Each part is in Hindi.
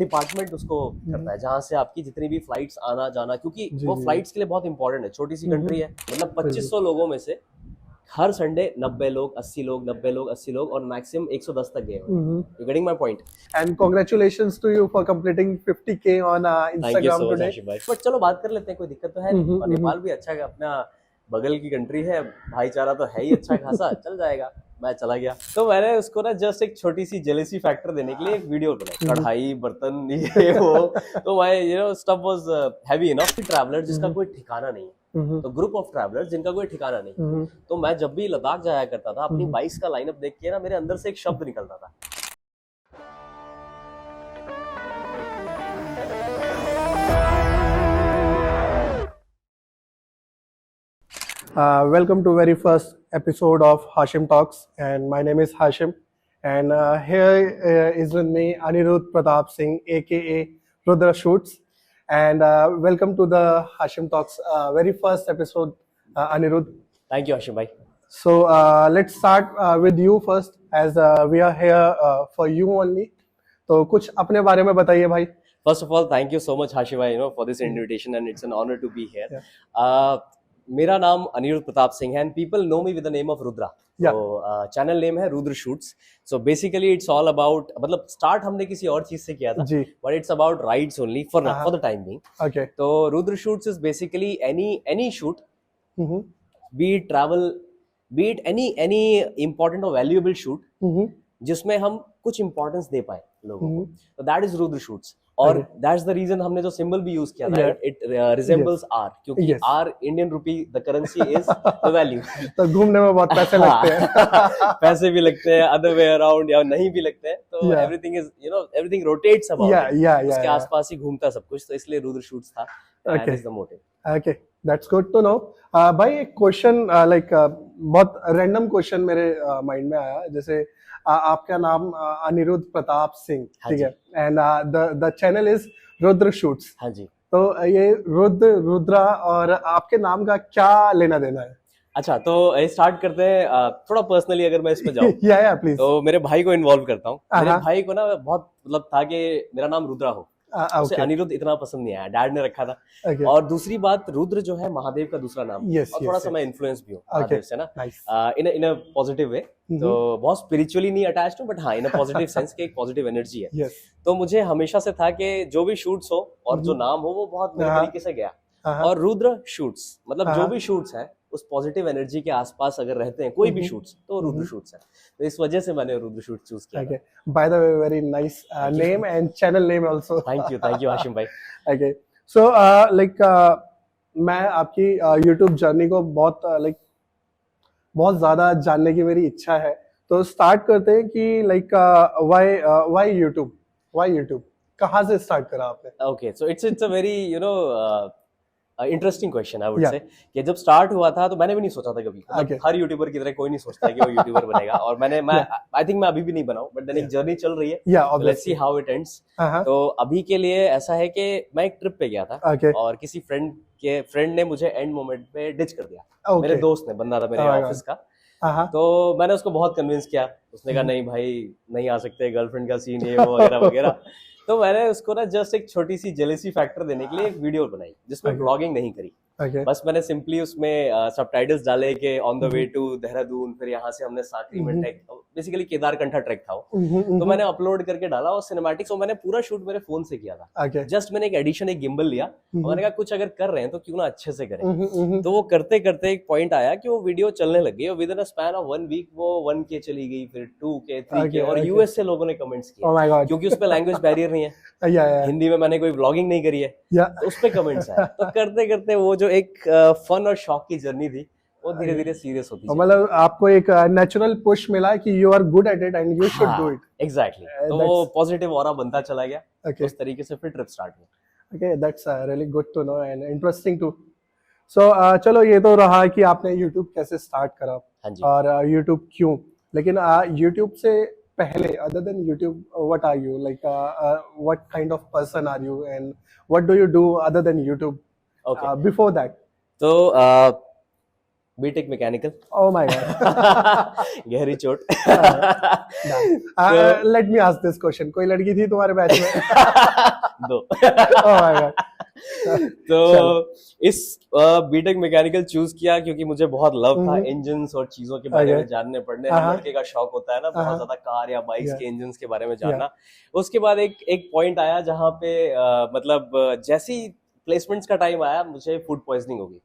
डिपार्टमेंट उसको करता है जहाँ से आपकी जितनी भी फ्लाइट्स आना जाना, क्योंकि वो जी। फ्लाइट्स के लिए बहुत इंपॉर्टेंट है। छोटी सी कंट्री है, मतलब 2500 लोगों में से हर संडे 90 लोग, 80 लोग, 90 लोग, 80 लोग, और मैक्सिमम 110 तक गए हुए। You getting my point? And congratulations to you for completing 50K on thank you Instagram so much today. Ashif भाई। बट चलो बात कर लेते हैं, कोई दिक्कत तो है नहीं। और नेपाल भी अच्छा है, अपना बगल की कंट्री है, भाईचारा तो है ही अच्छा खासा, चल जाएगा। मैं चला गया तो मैंने उसको ना जस्ट एक छोटी सी जेलेसी फैक्टर देने के लिए एक वीडियो बनाई, कढ़ाई बर्तन ये वो। तो my stuff was heavy enough. Traveller जिसका कोई ठिकाना नहीं है, तो ग्रुप ऑफ ट्रैवलर्स जिनका कोई ठिकाना नहीं। तो मैं जब भी लद्दाख जाया करता था, अपनी बाइक्स का लाइनअप देख के ना मेरे अंदर से एक शब्द निकलता था। Welcome to very first episode of Hashim Talks, and my name is Hashim, and here is with me Anirudh Pratap Singh, aka Rudra Shoots, and welcome to the Hashim Talks very first episode, Anirudh. Thank you Ashif भाई। So let's start with you first, as we are here for you only. तो कुछ अपने बारे में बताइए भाई। First of all, thank you so much Hashim भाई, for this invitation, and it's an honor to be here. मेरा नाम अनिरुद्ध प्रताप सिंह है, and people know me with the name of Rudra. Yeah. तो चैनल नेम है Rudra shoots. So basically it's all about, मतलब स्टार्ट हमने किसी और चीज से किया था, जी। But it's about rides only for the time being. Okay. तो Rudra shoots is basically any shoot, be it travel, be it any important और वैल्यूएबल शूट जिसमें हम कुछ इंपॉर्टेंस दे पाए लोगों को, तो दैट इज रुद्र शूट्स। और दैट्स द रीजन हमने जो सिंबल भी यूज किया था, इट रिजेंबल्स आर, क्योंकि R Indian rupee, the currency is the value. तो घूमने में बहुत पैसे लगते हैं। पैसे भी लगते हैं, अदर वे अराउंड, या नहीं भी लगते हैं, तो everything is everything rotates about, उसके आसपास ही घूमता सब कुछ, तो इसलिए रुद्र शूट्स था, that is the motive. Okay, that's good to know. भाई एक क्वेश्चन, लाइक बहुत रैंडम क्वेश्चन मेरे माइंड में आया, जैसे आपका नाम अनिरुद्ध प्रताप सिंह, ठीक है, and the channel is Rudra shoots. हाँ जी। तो ये रुद्रा और आपके नाम का क्या लेना देना है? अच्छा, तो स्टार्ट करते हैं थोड़ा पर्सनली, अगर मैं इसमें जाऊँ। या प्लीज। तो मेरे भाई को इन्वॉल्व करता हूँ। मेरे भाई को ना बहुत मतलब था कि मेरा नाम रुद्रा हो, उसे अनिरुद्ध इतना पसंद नहीं आया, डैड ने रखा था। और दूसरी बात, रुद्र जो है महादेव का दूसरा नाम, और थोड़ा सा मैं इन्फ्लुएंस भी हूँ महादेव से ना, इन अ पॉजिटिव वे। तो बहुत स्पिरिचुअली नहीं अटैच्ड हूँ, बट हाँ इन अ पॉजिटिव सेंस के एक पॉजिटिव एनर्जी है। तो मुझे हमेशा से था कि जो भी शूट्स हो और जो नाम हो वो बहुत मेरे तरीके से गया, और रुद्र शूट्स मतलब जो भी शूट्स है उस पॉजिटिव एनर्जी के आसपास अगर रहते हैं कोई भी शूट्स, तो रुद्र शूट्स है। तो इस वजह से मैंने रुद्र शूट चूज किया। Okay. By the way, very nice name and channel name also. Thank you Hashim भाई। Okay. So like मैं आपकी YouTube जर्नी को बहुत बहुत ज्यादा जानने की मेरी इच्छा है। तो स्टार्ट करते हैं कि लाइक why YouTube कहाँ से स्टार्ट करा आपने? Okay, so it's a very interesting question, I would से, कि जब स्टार्ट हुआ था तो मैंने भी नहीं सोचा था कभी, मतलब हर यूट्यूबर की तरह कोई नहीं सोचता है कि वो यूट्यूबर बनेगा, और मैं आई थिंक मैं अभी भी नहीं बनाऊं, बट देन एक जर्नी चल रही है, let's see how it ends. तो अभी के लिए ऐसा है कि मैं एक ट्रिप पे गया था, और किसी फ्रेंड ने मुझे एंड मोमेंट पे डिच कर दिया। मेरे दोस्त ने, बंदा था मेरे ऑफिस का, तो मैंने उसको बहुत कन्विंस किया, उसने कहा नहीं भाई नहीं आ सकते, गर्लफ्रेंड का सीन ये वो वगैरह वगैरह। तो मैंने उसको ना जस्ट एक छोटी सी जेलेसी फैक्टर देने के लिए एक वीडियो बनाई, जिसमें ब्लॉगिंग नहीं करी। बस मैंने सिंपली उसमें सबटाइटल्स डाले कि on the way to Dehradun, फिर यहाँ से हमने साकरी में ट्रैक, बेसिकली केदारकंठा ट्रैक था वो, तो मैंने अपलोड करके डाला, और सिनेमैटिक्स, और मैंने पूरा शूट मेरे फोन से किया था। जस्ट मैंने एक एडिशन, एक गिम्बल लिया, और मैंने कहा कुछ अगर कर रहे हैं तो क्यों ना अच्छे से करें। तो वो करते करते एक पॉइंट आया कि वो वीडियो चलने लग गई, और within a span of 1 week वो 1K चली गई, फिर 2K, 3K, और यूएस से लोगों ने कमेंट्स किए, क्योंकि उस पर लैंग्वेज बैरियर नहीं है, हिंदी में मैंने कोई व्लॉगिंग नहीं करी है, तो उस पे कमेंट्स आए। तो करते करते वो जो एक फन और शॉक की जर्नी थी, वो धीरे धीरे सीरियस होती है। मतलब आपको एक नेचुरल पुश मिला कि you are good at it and you should do it. Exactly, तो वो पॉजिटिव ऑरा बनता चला गया, उस तरीके से फिर ट्रिप स्टार्ट हुआ। Okay, that's really good to know and interesting too. So चलो, ये तो रहा कि आपने YouTube कैसे स्टार्ट करा, और YouTube क्यों, लेकिन YouTube से पहले, other than YouTube, what are you like? What kind of person are you, and what do you do other than YouTube? Before that? तो BTech mechanical. Oh my God. गहरी चोट। Let me ask this question. कोई लड़की थी तुम्हारे बैच में? 2। Oh my God. तो इस बीटेक मैकेनिकल चूज किया क्योंकि मुझे बहुत लव था इंजन्स और चीजों के बारे में जानने पढ़ने। हर लड़के का शौक होता है ना बहुत ज्यादा कार या बाइक्स के इंजन्स के बारे में जानना। उसके बाद एक पॉइंट आया जहाँ पे मतलब जैसी प्लेसमेंट्स का टाइम आया मुझे फूड पॉइजनिंग हो गई।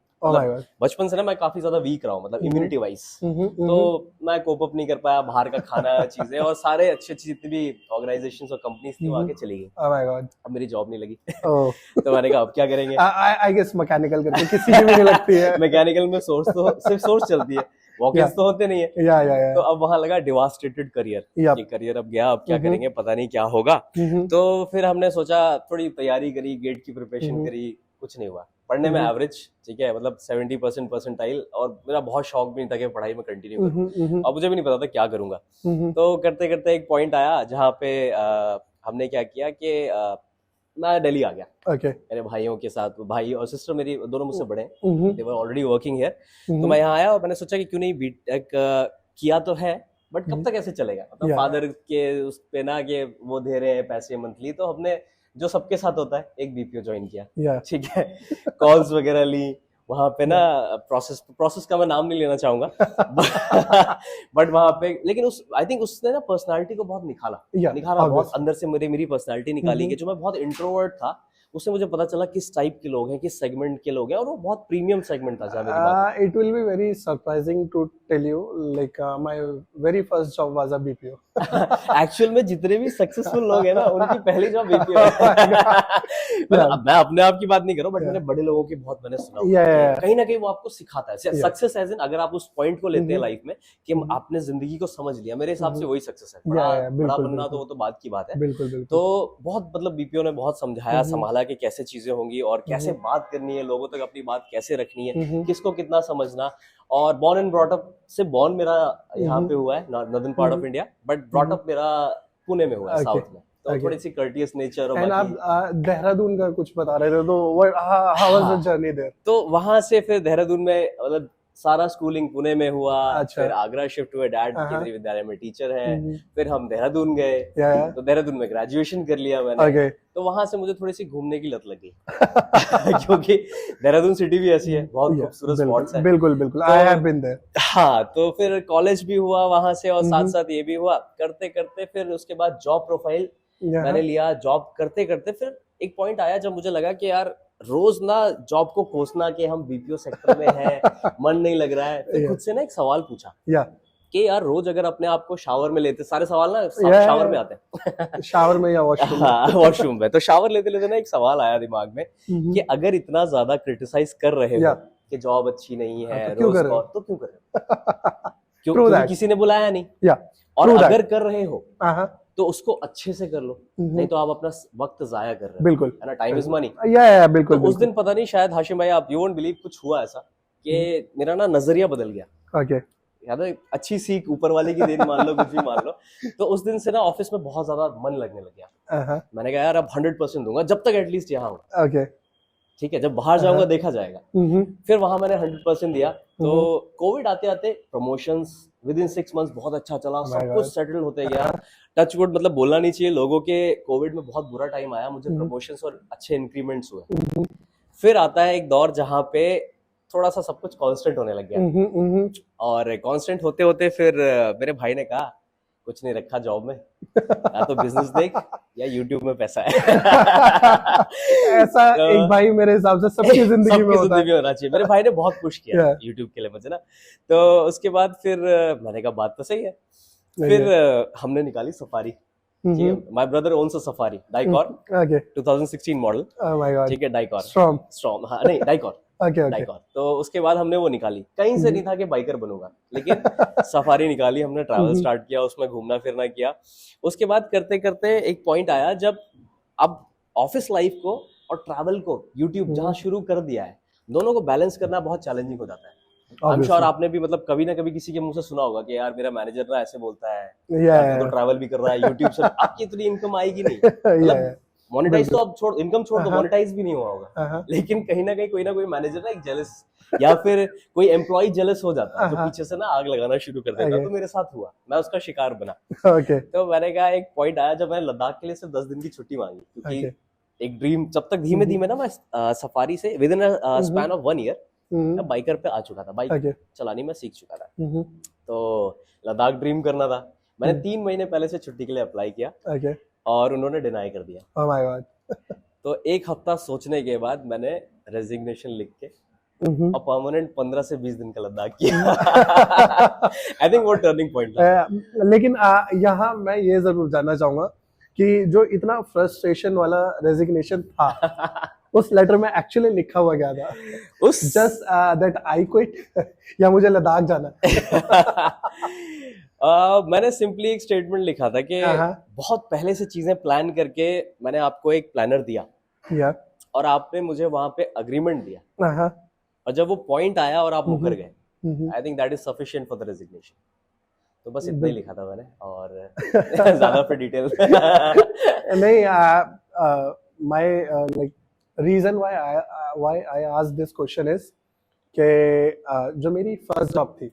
बचपन से ना मैं काफी ज्यादा वीक रहा हूँ, मतलब इम्यूनिटी वाइज। तो मैं कोप अप नहीं कर पाया, बाहर का खाना चीजें, और सारे अच्छी जितनी भी ऑर्गेनाइजेशंस और कंपनीज थी वहां के चली गई। अब मेरी जॉब नहीं लगी। तो मैंने कहा अब क्या करेंगे। आई गेस मैकेनिकल करके किसी की भी नहीं लगती है। मैकेनिकल में सोर्स तो सिर्फ सोर्स चलती है, वॉकिंग्स तो होते नहीं है। तो अब वहां लगा डिवास्टेटेड करियर, ये करियर अब गया, अब क्या करेंगे, पता नहीं क्या होगा। तो फिर हमने सोचा, थोड़ी तैयारी करी, गेट की प्रिपरेशन करी, कुछ नहीं हुआ। पढ़ने में एवरेज, ठीक है, मतलब 70% परसेंटाइल, और मेरा बहुत शौक भी नहीं था कि पढ़ाई में कंटिन्यू करूं, और मुझे भी नहीं पता था क्या करूंगा। तो करते करते एक पॉइंट आया जहाँ पे हमने क्या किया कि मैं दिल्ली आ गया मेरे भाइयों के साथ। भाई और सिस्टर मेरी दोनों मुझसे बड़े हैं, दे वर ऑलरेडी वर्किंग हियर। तो मैं यहाँ आया और मैंने सोचा कि क्यों नहीं बीटेक किया तो है, बट कब तक ऐसे चलेगा, मतलब फादर के उस पे ना कि वो दे रहे हैं पैसे मंथली, तो हमने जो सबके साथ होता है एक बीपीओ ज्वाइन किया, ठीक है। कॉल्स वगैरह ली वहां पे ना, प्रोसेस का मैं नाम नहीं लेना चाहूंगा बट वहां पे, लेकिन आई थिंक उसने ना पर्सनालिटी को बहुत निखारा बहुत अंदर से, मेरी पर्सनालिटी निकाली कि जो मैं बहुत इंट्रोवर्ट था, उससे मुझे पता चला किस टाइप के लोग हैं, किस सेगमेंट के लोग हैं, और वो बहुत प्रीमियम सेगमेंट था। जहाँ मेरी बात, it will be very surprising to tell you, like my very first job was a BPO. Actual में जितने भी सक्सेसफुल लोग हैं ना, उनकी पहली जॉब बीपीओ है। मैं अपने आप की बात नहीं कर रहा हूँ, बट मैंने बड़े लोगों की बहुत मैंने सुना, कहीं ना कहीं वो आपको सिखाता है सक्सेस, एज इन अगर आप उस पॉइंट को लेते हैं लाइफ में कि आपने जिंदगी को समझ लिया, मेरे हिसाब से वही सक्सेस है। बड़ा बनना तो वो तो बात की बात है। तो बहुत मतलब बीपीओ ने बहुत समझाया, संभाला कि कैसे चीजें होंगी और कैसे बात करनी है, लोगों तक अपनी बात कैसे रखनी है, किसको कितना समझना। और बॉर्न एंड ब्रॉट अप से, बॉर्न मेरा यहाँ पे हुआ है northern part of India, but brought up मेरा पुणे में हुआ है, साउथ में। तो थोड़ी सी कर्टियस नेचर। और आप देहरादून का कुछ बता रहे थे, तो how was the journey there? तो वहां से फिर देहरादून में मतलब सारा स्कूलिंग पुणे में हुआ। फिर आगरा शिफ्ट हुए, डैड केंद्रीय विद्यालय में टीचर है। फिर हम देहरादून गए, तो देहरादून में ग्रेजुएशन कर लिया मैंने। तो वहां से मुझे थोड़ी सी घूमने की लत लगी क्योंकि देहरादून सिटी भी ऐसी है, बहुत खूबसूरत स्पॉट्स हैं। बिल्कुल आई हैव बीन देयर। हाँ, तो फिर कॉलेज भी हुआ वहां से, और साथ साथ ये भी हुआ। करते करते फिर उसके बाद जॉब प्रोफाइल मैंने लिया। जॉब करते करते फिर एक पॉइंट आया जब मुझे लगा कि यार रोज ना जॉब को कोसना कि हम बीपीओ सेक्टर में हैं, मन नहीं लग रहा है। फिर खुद से ना एक सवाल पूछा कि यार रोज अगर अपने आप को शावर में लेते, सारे सवाल ना शावर में आते हैं शावर में या वॉशरूम में। वॉशरूम में। तो शावर लेते लेते ना एक सवाल आया दिमाग में कि अगर इतना ज्यादा क्रिटिसाइज कर रहे हो कि जॉब अच्छी नहीं है, तो क्यों कर रहे हो? तो क्यों कर रहे हो? क्योंकि किसी ने बुलाया नहीं। और अगर कर रहे हो तो उसको अच्छे से कर लो, नहीं तो आप अपना वक्त जाया कर रहे हो। बिल्कुल, है ना, टाइम इज मनी। बिल्कुल। तो उस दिन पता नहीं, शायद हाशिम भाई आप यू वोंट बिलीव, कुछ हुआ ऐसा कि मेरा ना नजरिया बदल गया। याद है, अच्छी सीख ऊपर वाले की देन मान लो, कुछ भी मान लो। तो उस दिन से ना ऑफिस में बहुत ज्यादा मन लगने लग गया। मैंने कहा यार अब 100% दूंगा जब तक एटलीस्ट यहाँ हूँ। ठीक है, जब बाहर जाऊंगा देखा जाएगा। फिर वहां मैंने 100% दिया। तो कोविड आते आते प्रमोशंस विद इन 6 मंथ्स बहुत अच्छा चला, सब कुछ सेटल होते गया। टच वुड, मतलब बोलना नहीं चाहिए लोगों के, कोविड में बहुत बुरा टाइम आया, मुझे प्रमोशंस और अच्छे इंक्रीमेंट्स हुए। फिर आता है एक दौर जहाँ पे थोड़ा सा सब कुछ कांस्टेंट होने लग गया। और कांस्टेंट होते होते फिर मेरे भाई ने कहा कुछ नहीं रखा जॉब में, या तो बिजनेस देख या यूट्यूब में पैसा है। ऐसा एक भाई मेरे हिसाब से सबकी जिंदगी में होना चाहिए। मेरे भाई ने बहुत पुश किया यूट्यूब के लिए मुझे ना। तो उसके बाद फिर मैंने कहा बात तो सही है। फिर हमने निकाली Safari. My brother owns a Safari Dicor, 2016 model. ठीक है, डाइकॉर स्ट्रॉम, हाँ नहीं डाइकॉर। डाइकॉर। तो उसके बाद हमने वो निकाली, कहीं से नहीं था कि बाइकर बनूंगा, लेकिन सफारी निकाली हमने, ट्रैवल स्टार्ट किया, उसमें घूमना फिरना किया। उसके बाद करते करते एक पॉइंट आया जब अब ऑफिस लाइफ को और ट्रैवल को यूट्यूब जहाँ शुरू कर दिया है, दोनों को बैलेंस करना बहुत चैलेंजिंग हो जाता है। I'm sure आपने भी मतलब कभी ना कभी किसी के मुंह से सुना होगा कि यार मेरा मैनेजर ना ऐसे बोलता है, तो ट्रैवल भी कर रहा है यूट्यूब से, आपकी इतनी इनकम आएगी नहीं। मतलब मोनेटाइज तो अब छोड़, इनकम छोड़ दो, मोनेटाइज भी नहीं हुआ होगा, लेकिन कहीं ना कहीं कोई ना कोई मैनेजर ना एक जेलस या फिर कोई एम्प्लॉय जेलस हो जाता है जो पीछे से ना आग लगाना शुरू कर देता है। तो मेरे साथ हुआ, मैं उसका शिकार बना। तो मैंने कहा, एक पॉइंट आया जब मैंने लद्दाख के लिए सिर्फ 10 दिन की छुट्टी मांगी, क्योंकि एक ड्रीम, जब तक धीमे धीमे ना मैं सफारी से with in span of 1 year मैं बाइकर पे आ चुका था, बाइक चलानी मैं सीख चुका था। तो लद्दाख ड्रीम करना था। मैंने 3 महीने पहले से छुट्टी के लिए अप्लाई किया और उन्होंने डिनाई कर दिया। Oh my God. तो 1 हफ्ता सोचने के बाद मैंने रेजिग्नेशन लिख के और परमानेंट 15 से 20 दिन का लद्दाख किया। आई थिंक वो टर्निंग पॉइंट था। लेकिन यहाँ मैं ये जरूर जानना चाहूंगा कि जो इतना फ्रस्ट्रेशन वाला रेजिग्नेशन था उस लेटर में एक्चुअली लिखा हुआ क्या था? उस जस्ट दैट आई क्विट या मुझे लद्दाख जाना? मैंने सिंपली एक स्टेटमेंट लिखा था कि बहुत पहले से चीजें प्लान करके मैंने आपको एक प्लानर दिया और आपने मुझे वहां पे अग्रीमेंट दिया, और जब वो पॉइंट आया और आप मुकर गए, I think that is sufficient for the resignation. तो बस इतना ही लिखा था मैंने, और ज्यादा फिर डिटेल नहीं। My like reason why I ask this question is कि जो मेरी फर्स्ट जॉब थी,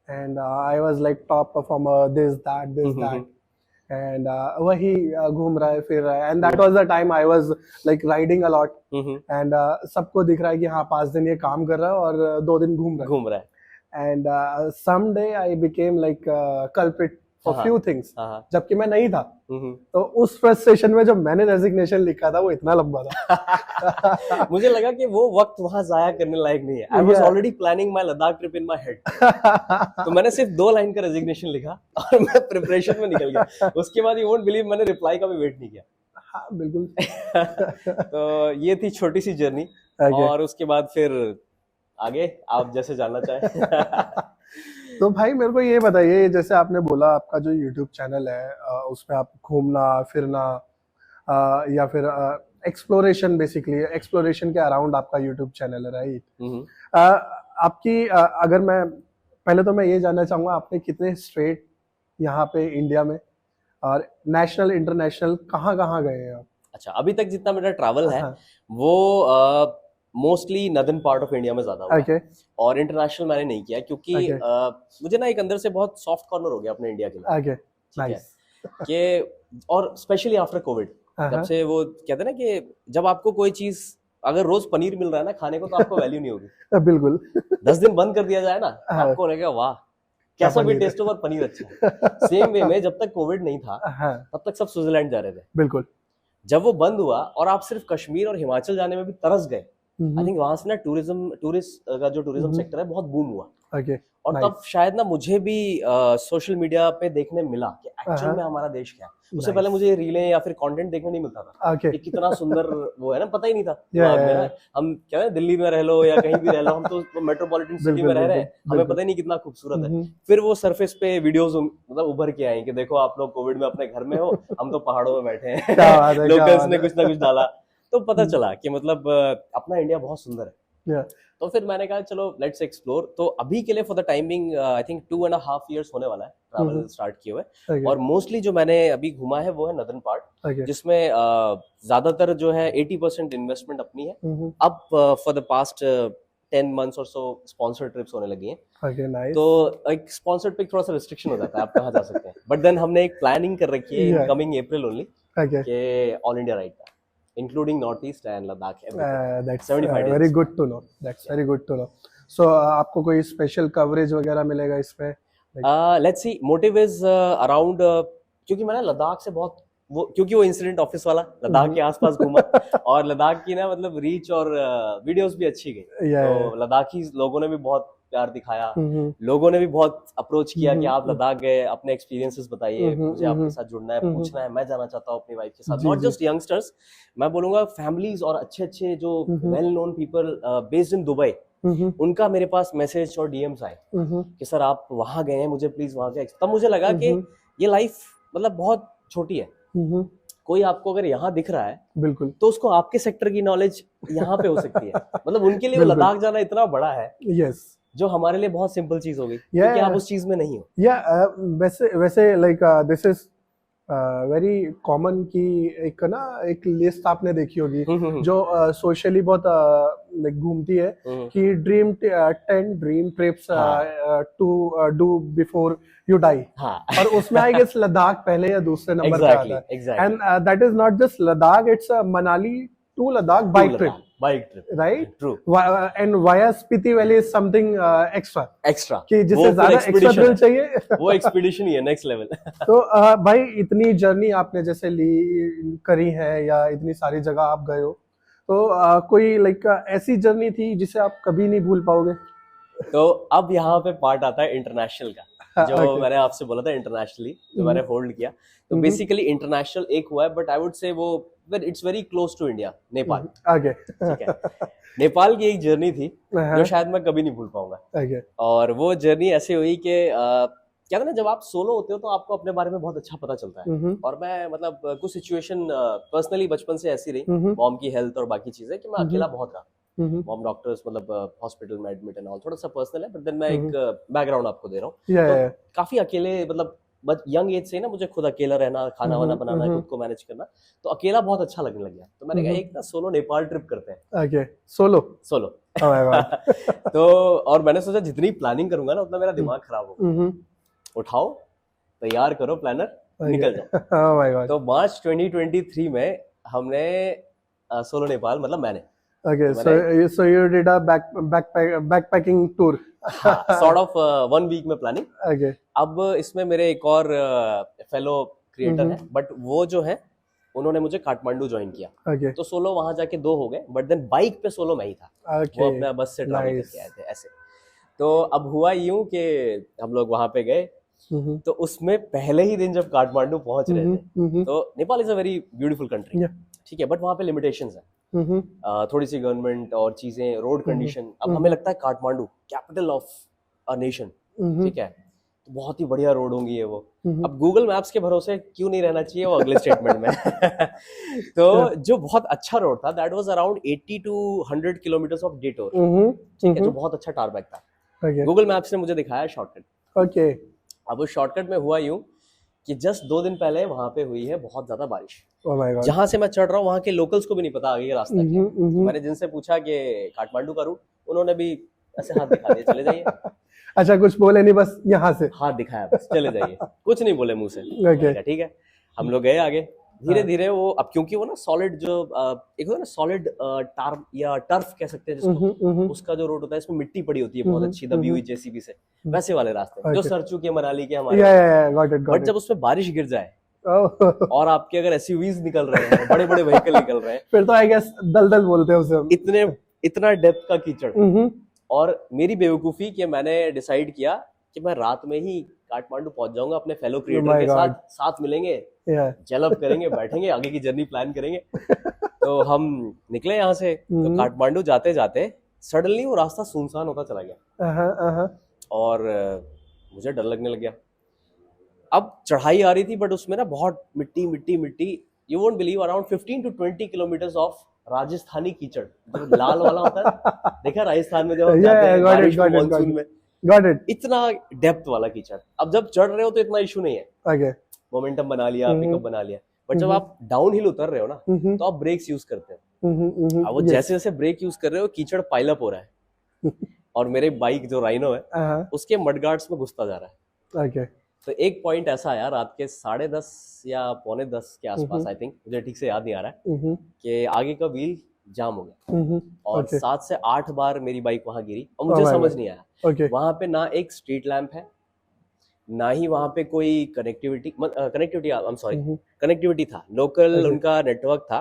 and I was like top performer, this that, and वही घूम रहा है फिर रहा है, and that was the time I was like riding a lot, and सबको दिख रहा है कि हाँ 5 दिन ये काम कर रहा है और 2 दिन घूम रहा है, and someday I became like culprit for few things, जबकि मैं नहीं था। तो उस फ्रस्ट्रेशन में जब मैंने रेजिग्नेशन लिखा था वो इतना लंबा था मुझे लगा कि वो वक्त वहां जाया करने लायक नहीं है। I was already planning my Ladakh trip in my head। तो मैंने सिर्फ 2 लाइन का रेजिग्नेशन लिखा और मैं प्रिपरेशन में निकल गया। उसके बाद यू वोंट बिलीव, मैंने रिप्लाई का भी वेट नहीं किया। हाँ बिल्कुल। तो ये थी छोटी सी जर्नी, और उसके बाद फिर आगे आप जैसे जानना चाहें। तो भाई मेरे को ये बताइए, जैसे आपने बोला आपका जो YouTube चैनल है उसमें आप घूमना फिरना या फिर एक्सप्लोरेशन, बेसिकली एक्सप्लोरेशन के अराउंड आपका YouTube चैनल है, राइट? आपकी अगर मैं पहले तो मैं ये जानना चाहूंगा आपने कितने स्टेट यहाँ पे इंडिया में और नेशनल इंटरनेशनल कहाँ गए हैं आप? अच्छा, अभी तक जितना मेरा ट्रैवल है वो mostly northern part of India में ज्यादा हुआ है, और इंटरनेशनल मैंने नहीं किया, क्योंकि मुझे ना एक अंदर से बहुत सॉफ्ट कॉर्नर हो गया अपने इंडिया के लिए। नाइस। कि और स्पेशली आफ्टर कोविड, जब से वो कहते हैं ना कि जब आपको कोई चीज, अगर रोज पनीर मिल रहा है ना खाने को, तो आपको वैल्यू नहीं होगी। बिल्कुल। 10 दिन बंद कर दिया जाए ना, आपको लगेगा वाह कैसा भी टेस्ट हो, पर पनीर अच्छा है। सेम वे में जब तक कोविड नहीं था तब तक सब स्विट्जरलैंड जा रहे थे। बिल्कुल। जब वो बंद हुआ और आप सिर्फ कश्मीर और हिमाचल जाने में भी तरस गए, आई थिंक वहां से ना टूरिस्ट का जो टूरिज्म सेक्टर है बहुत बूम हुआ। और तब शायद ना मुझे भी सोशल मीडिया पे देखने मिला कि एक्चुअल में हमारा देश क्या है। उससे पहले मुझे रीलें या फिर कंटेंट देखने नहीं मिलता था कि कितना सुंदर वो है ना, पता ही नहीं था। हम क्या है, दिल्ली में रह लो या कहीं भी रह लो, हम तो मेट्रोपॉलिटन सिटी में रह रहे हैं, हमें पता ही नहीं कितना खूबसूरत है। फिर वो सरफेस पे वीडियोस मतलब उभर के आए कि देखो आप लोग कोविड में अपने घर में हो, हम तो पहाड़ों में बैठे हैं। लोकल्स ने कुछ ना कुछ डाला, तो पता चला कि मतलब अपना इंडिया बहुत सुंदर है। तो फिर मैंने कहा चलो लेट्स एक्सप्लोर। तो अभी के लिए for the timing I think 2.5 years होने वाला है ट्रैवल स्टार्ट किए हुए, और मोस्टली जो मैंने अभी घुमा है वो है नदर्न पार्ट, जिसमें ज्यादातर जो है 80% इन्वेस्टमेंट अपनी है। अब फॉर द पास्ट 10 months और सो स्पॉन्सर्ड ट्रिप्स होने लगी हैं। तो एक स्पॉन्सर्ड पे थोड़ा सा रिस्ट्रिक्शन हो जाता है, आप कहाँ जा सकते हैं, बट देन हमने एक प्लानिंग कर रखी है इन कमिंग April ओनली कि ऑल इंडिया राइड का, including Northeast and Ladakh. That's 75 very good to know. That's very good to know. So आपको कोई स्पेशल कवरेज वगैरह मिलेगा इसमें? Let's see. Motive is around क्योंकि मैंने लद्दाख से बहुत क्योंकि वो इंसिडेंट ऑफिस वाला लद्दाख के आसपास घूमा और लद्दाख की ना मतलब रीच और वीडियोस भी अच्छी गई। तो लद्दाखी लोगों ने भी बहुत प्यार दिखाया, लोगों ने भी बहुत अप्रोच किया कि आप लद्दाख गए, अपने एक्सपीरियंसेस बताइए, मुझे आपके साथ जुड़ना है, पूछना है, मैं जाना चाहता हूँ अपनी वाइफ के साथ। नॉट जस्ट यंगस्टर्स, मैं बोलूंगा फैमिलीज और अच्छे अच्छे जो well known people based in Dubai, उनका मेरे पास मैसेज और डीएम्स आए कि सर आप वहां गए हैं, मुझे प्लीज वहां का। तब मुझे लगा कि ये लाइफ मतलब बहुत छोटी है। कोई आपको अगर यहाँ दिख रहा है बिल्कुल, तो उसको आपके सेक्टर की नॉलेज यहाँ पे हो सकती है। मतलब उनके लिए लद्दाख जाना इतना बड़ा है, यस, जो हमारे लिए बहुत सिंपल चीज हो गई क्योंकि आप उस चीज में नहीं हो। वैसे like this is very common की एक लिस्ट आपने देखी होगी जो सोशली बहुत लाइक घूमती है कि dream 10 dream trips to do before you die, और उसमें आई गेस लद्दाख पहले या दूसरे नंबर पे आता है, and that is not just Ladakh, it's Manali to Ladakh bike trip, right? True. And via Spiti valley is something extra कि जिससे ज्यादा एक्स्ट्रा थ्रिल चाहिए वो एक्सपीडिशन ही है नेक्स्ट लेवल। तो भाई इतनी जर्नी आपने जैसे करी है या इतनी सारी जगह आप गए हो, तो कोई लाइक ऐसी जर्नी थी जिसे आप कभी नहीं भूल पाओगे? तो अब यहाँ पे पार्ट आता है इंटरनेशनल का, जो मैंने आपसे बोला था इंटरनेशनली जो मैंने होल्ड किया। तो बेसिकली इंटरनेशनल एक हुआ है, बट आई वुड से वो it's very close to India, Nepal. ठीक है, नेपाल की एक जर्नी थी जो शायद मैं कभी नहीं भूल पाऊंगा। और वो जर्नी ऐसे हुई कि क्या था ना, जब आप सोलो होते हो तो आपको अपने बारे में बहुत अच्छा पता चलता है। और मैं मतलब कुछ सिचुएशन पर्सनली बचपन से ऐसी रही, मॉम की हेल्थ और बाकी चीजें, कि मैं अकेला बहुत रहा। मॉम डॉक्टर्स मतलब हॉस्पिटल में एडमिट एंड ऑल, थोड़ा सा पर्सनल है, बट देन मैं एक बैकग्राउंड आपको दे रहा हूँ। तो काफी अकेले मतलब यंग एज से ना मुझे खुद अकेला रहना, खाना वाना बनाना, खुद को मैनेज करना, तो अकेला बहुत अच्छा लगने लग गया। तो मैंने कहा एक ना सोलो नेपाल ट्रिप करते हैं। सोलो तो और मैंने सोचा जितनी प्लानिंग करूंगा ना उतना मेरा दिमाग खराब होगा। उठाओ, तैयार करो प्लानर, निकल जाओ। तो मार्च 2023 में हमने सोलो नेपाल मतलब मैंने so you did a backpacking tour sort of 1 week में प्लानिंग। अब इसमें मेरे एक और फेलो क्रिएटर है, बट वो जो है उन्होंने मुझे काठमांडू ज्वाइन किया। तो सोलो वहां जाके 2 हो गए, बट देन बाइक पे सोलो मैं ही था। वो अपना बस से ट्रैवल करके आए थे ऐसे। तो अब हुआ यूं कि हम लोग वहां पे गए, तो उसमें पहले ही दिन जब काठमांडू पहुंच रहे थे, तो Nepal is a very beautiful country, ठीक है, बट वहां पे लिमिटेशंस है। थोड़ी सी गवर्नमेंट और चीजें, रोड कंडीशन। अब हमें लगता है Kathmandu capital of a nation, ठीक है, तो बहुत ही बढ़िया रोड होंगी ये वो। अब गूगल मैप्स के भरोसे क्यों नहीं रहना चाहिए, वो अगले स्टेटमेंट में। तो जो बहुत अच्छा रोड था, that was around 80 to 100 kilometres of detour, ठीक है, जो बहुत अच्छा टारबैक था। गूगल मैप्स ने मुझे दिखाया शॉर्टकट। अब उस शॉर्टकट में हुआ यूं कि जस्ट 2 दिन पहले वहां पे हुई है बहुत ज्यादा बारिश। जहां से मैं चढ़ रहा हूँ वहां के लोकल्स को भी नहीं पता आगे का रास्ता क्या है। मैंने जिनसे पूछा कि काठमांडू का रूट, उन्होंने भी ऐसे हाथ दिखा दिया, चले जाइए। अच्छा, कुछ बोले नहीं, बस यहाँ से हाथ दिखाया, बस चले जाइए, कुछ नहीं बोले मुंह से। ठीक है, हम लोग गए आगे धीरे धीरे। वो अब क्योंकि वो ना सॉलिड जो एक होता है ना सॉलिड टार या टर्फ कह सकते हैं जिसको, उसका जो रोड होता है इसमें मिट्टी पड़ी होती है बहुत अच्छी दबी हुई जेसीबी से, वैसे वाले रास्ते जो सरचू के मनाली के हमारे। बट जब उसमें बारिश गिर जाए और आपके अगर एसयूवीज निकल रहे हैं, बड़े बड़े व्हीकल निकल रहे हैं, फिर तो आई गेस दलदल बोलते हैं उसे। इतना डेप्थ का कीचड़। और मेरी बेवकूफी कि मैंने डिसाइड किया कि मैं रात में ही काठमांडू पहुंच जाऊंगा, अपने फेलो क्रिएटर के साथ मिलेंगे, जलब करेंगे, बैठेंगे, आगे की जर्नी प्लान करेंगे। तो हम निकले यहाँ से। तो काठमांडू जाते जाते सडनली वो रास्ता सुनसान होता चला गया और मुझे डर लगने लग गया। अब चढ़ाई आ रही थी, बट उसमें ना बहुत मिट्टी मिट्टी मिट्टी। You won't believe, around 15 to 20 kilometres of Rajasthani कीचड़, जो लाल वाला होता है, देखा राजस्थान में जब हम जाते हैं बारिश में, मानसून में, इतना डेप्थ वाला कीचड़। अब जब चढ़ रहे हो तो इतना इशू नहीं है, मोमेंटम बना लिया, पिकअप बना लिया, बट जब आप डाउन हिल उतर रहे हो ना, तो आप ब्रेक्स यूज करते हो। अब वो जैसे जैसे ब्रेक यूज कर रहे हो, कीचड़ पाइल अप हो रहा है और मेरे बाइक जो राइनो है उसके मडगार्ड्स में घुसता जा रहा है। तो एक पॉइंट ऐसा आया रात के 10:30 या 9:45 के आसपास, आई थिंक, मुझे ठीक से याद नहीं आ रहा है, कि आगे का व्हील जाम हो गया और 7 से 8 बार मेरी बाइक वहां गिरी और मुझे समझ नहीं आया। वहां पे ना एक स्ट्रीट लैंप है, ना ही वहां पे कोई कनेक्टिविटी था, लोकल उनका नेटवर्क था,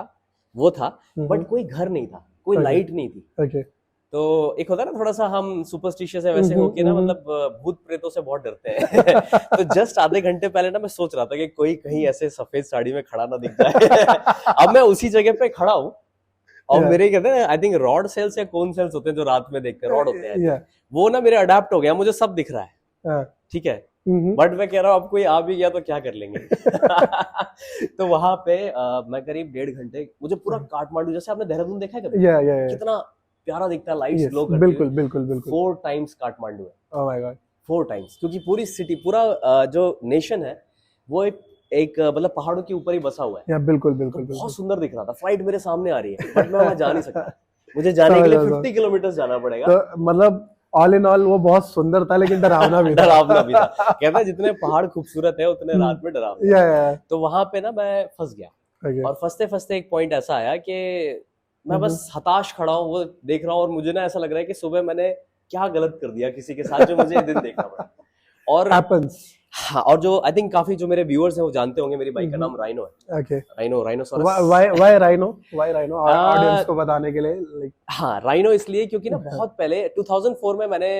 वो था, बट कोई घर नहीं था, कोई लाइट नहीं थी। तो एक होता है ना थोड़ा सा हम सुपरस्टिशियस है वैसे होके ना, मतलब भूत प्रेतों से बहुत डरते हैं। तो जस्ट आधे घंटे पहले ना मैं सोच रहा था कि कोई कहीं ऐसे सफेद साड़ी में खड़ा ना दिख जाए। अब मैं उसी जगह पे खड़ा हूँ और मेरे कहते हैं आई थिंक रॉड सेल्स या कोन सेल्स होते हैं जो रात में देखते हैं, रॉड होते हैं, वो ना मेरे अडेप्ट हो गया, मुझे सब दिख रहा है, ठीक है, बट मैं कह रहा हूँ अब कोई आ भी गया तो क्या कर लेंगे। तो वहां पे मैं करीब 1.5 घंटे, मुझे पूरा काठमांडू, जैसे आपने देहरादून देखा है कभी, कितना प्यारा दिखता है, लाइट्स ग्लो करती है, बिल्कुल 4 टाइम्स काठमांडू है। ओह माय गॉड, 4 टाइम्स, क्योंकि पूरी सिटी, पूरा जो नेशन है वो एक एक मतलब पहाड़ों के ऊपर ही बसा हुआ है। या बिल्कुल बिल्कुल तो बिल्कुल। बहुत सुंदर दिख रहा था। फ्लाइट मेरे सामने आ रही है बट मैं वहां जा नहीं सकता, मुझे जाने के लिए 50 किलोमीटर जाना पड़ेगा। तो मतलब ऑल इन ऑल वो बहुत सुंदर था लेकिन डरावना भी था। डरावना भी था। कहता है जितने पहाड़ खूबसूरत है उतने रात में डरावना है। तो वहां पे ना मैं फंस गया और फंसते फंसते एक पॉइंट ऐसा आया कि मैं बस हताश खड़ा हूँ, वो देख रहा हूँ और मुझे ना ऐसा लग रहा है कि सुबह मैंने क्या गलत कर दिया किसी के साथ जो मुझे ये दिन देखना पड़ा। और हाँ, और जो आई थिंक काफी जो मेरे व्यूअर्स हैं वो जानते होंगे मेरी बाइक का नाम राइनो है। राइनोसोरस। व्हाई राइनो ऑडियंस को बताने के लिए हाँ, राइनो इसलिए क्योंकि ना बहुत पहले 2004 में मैंने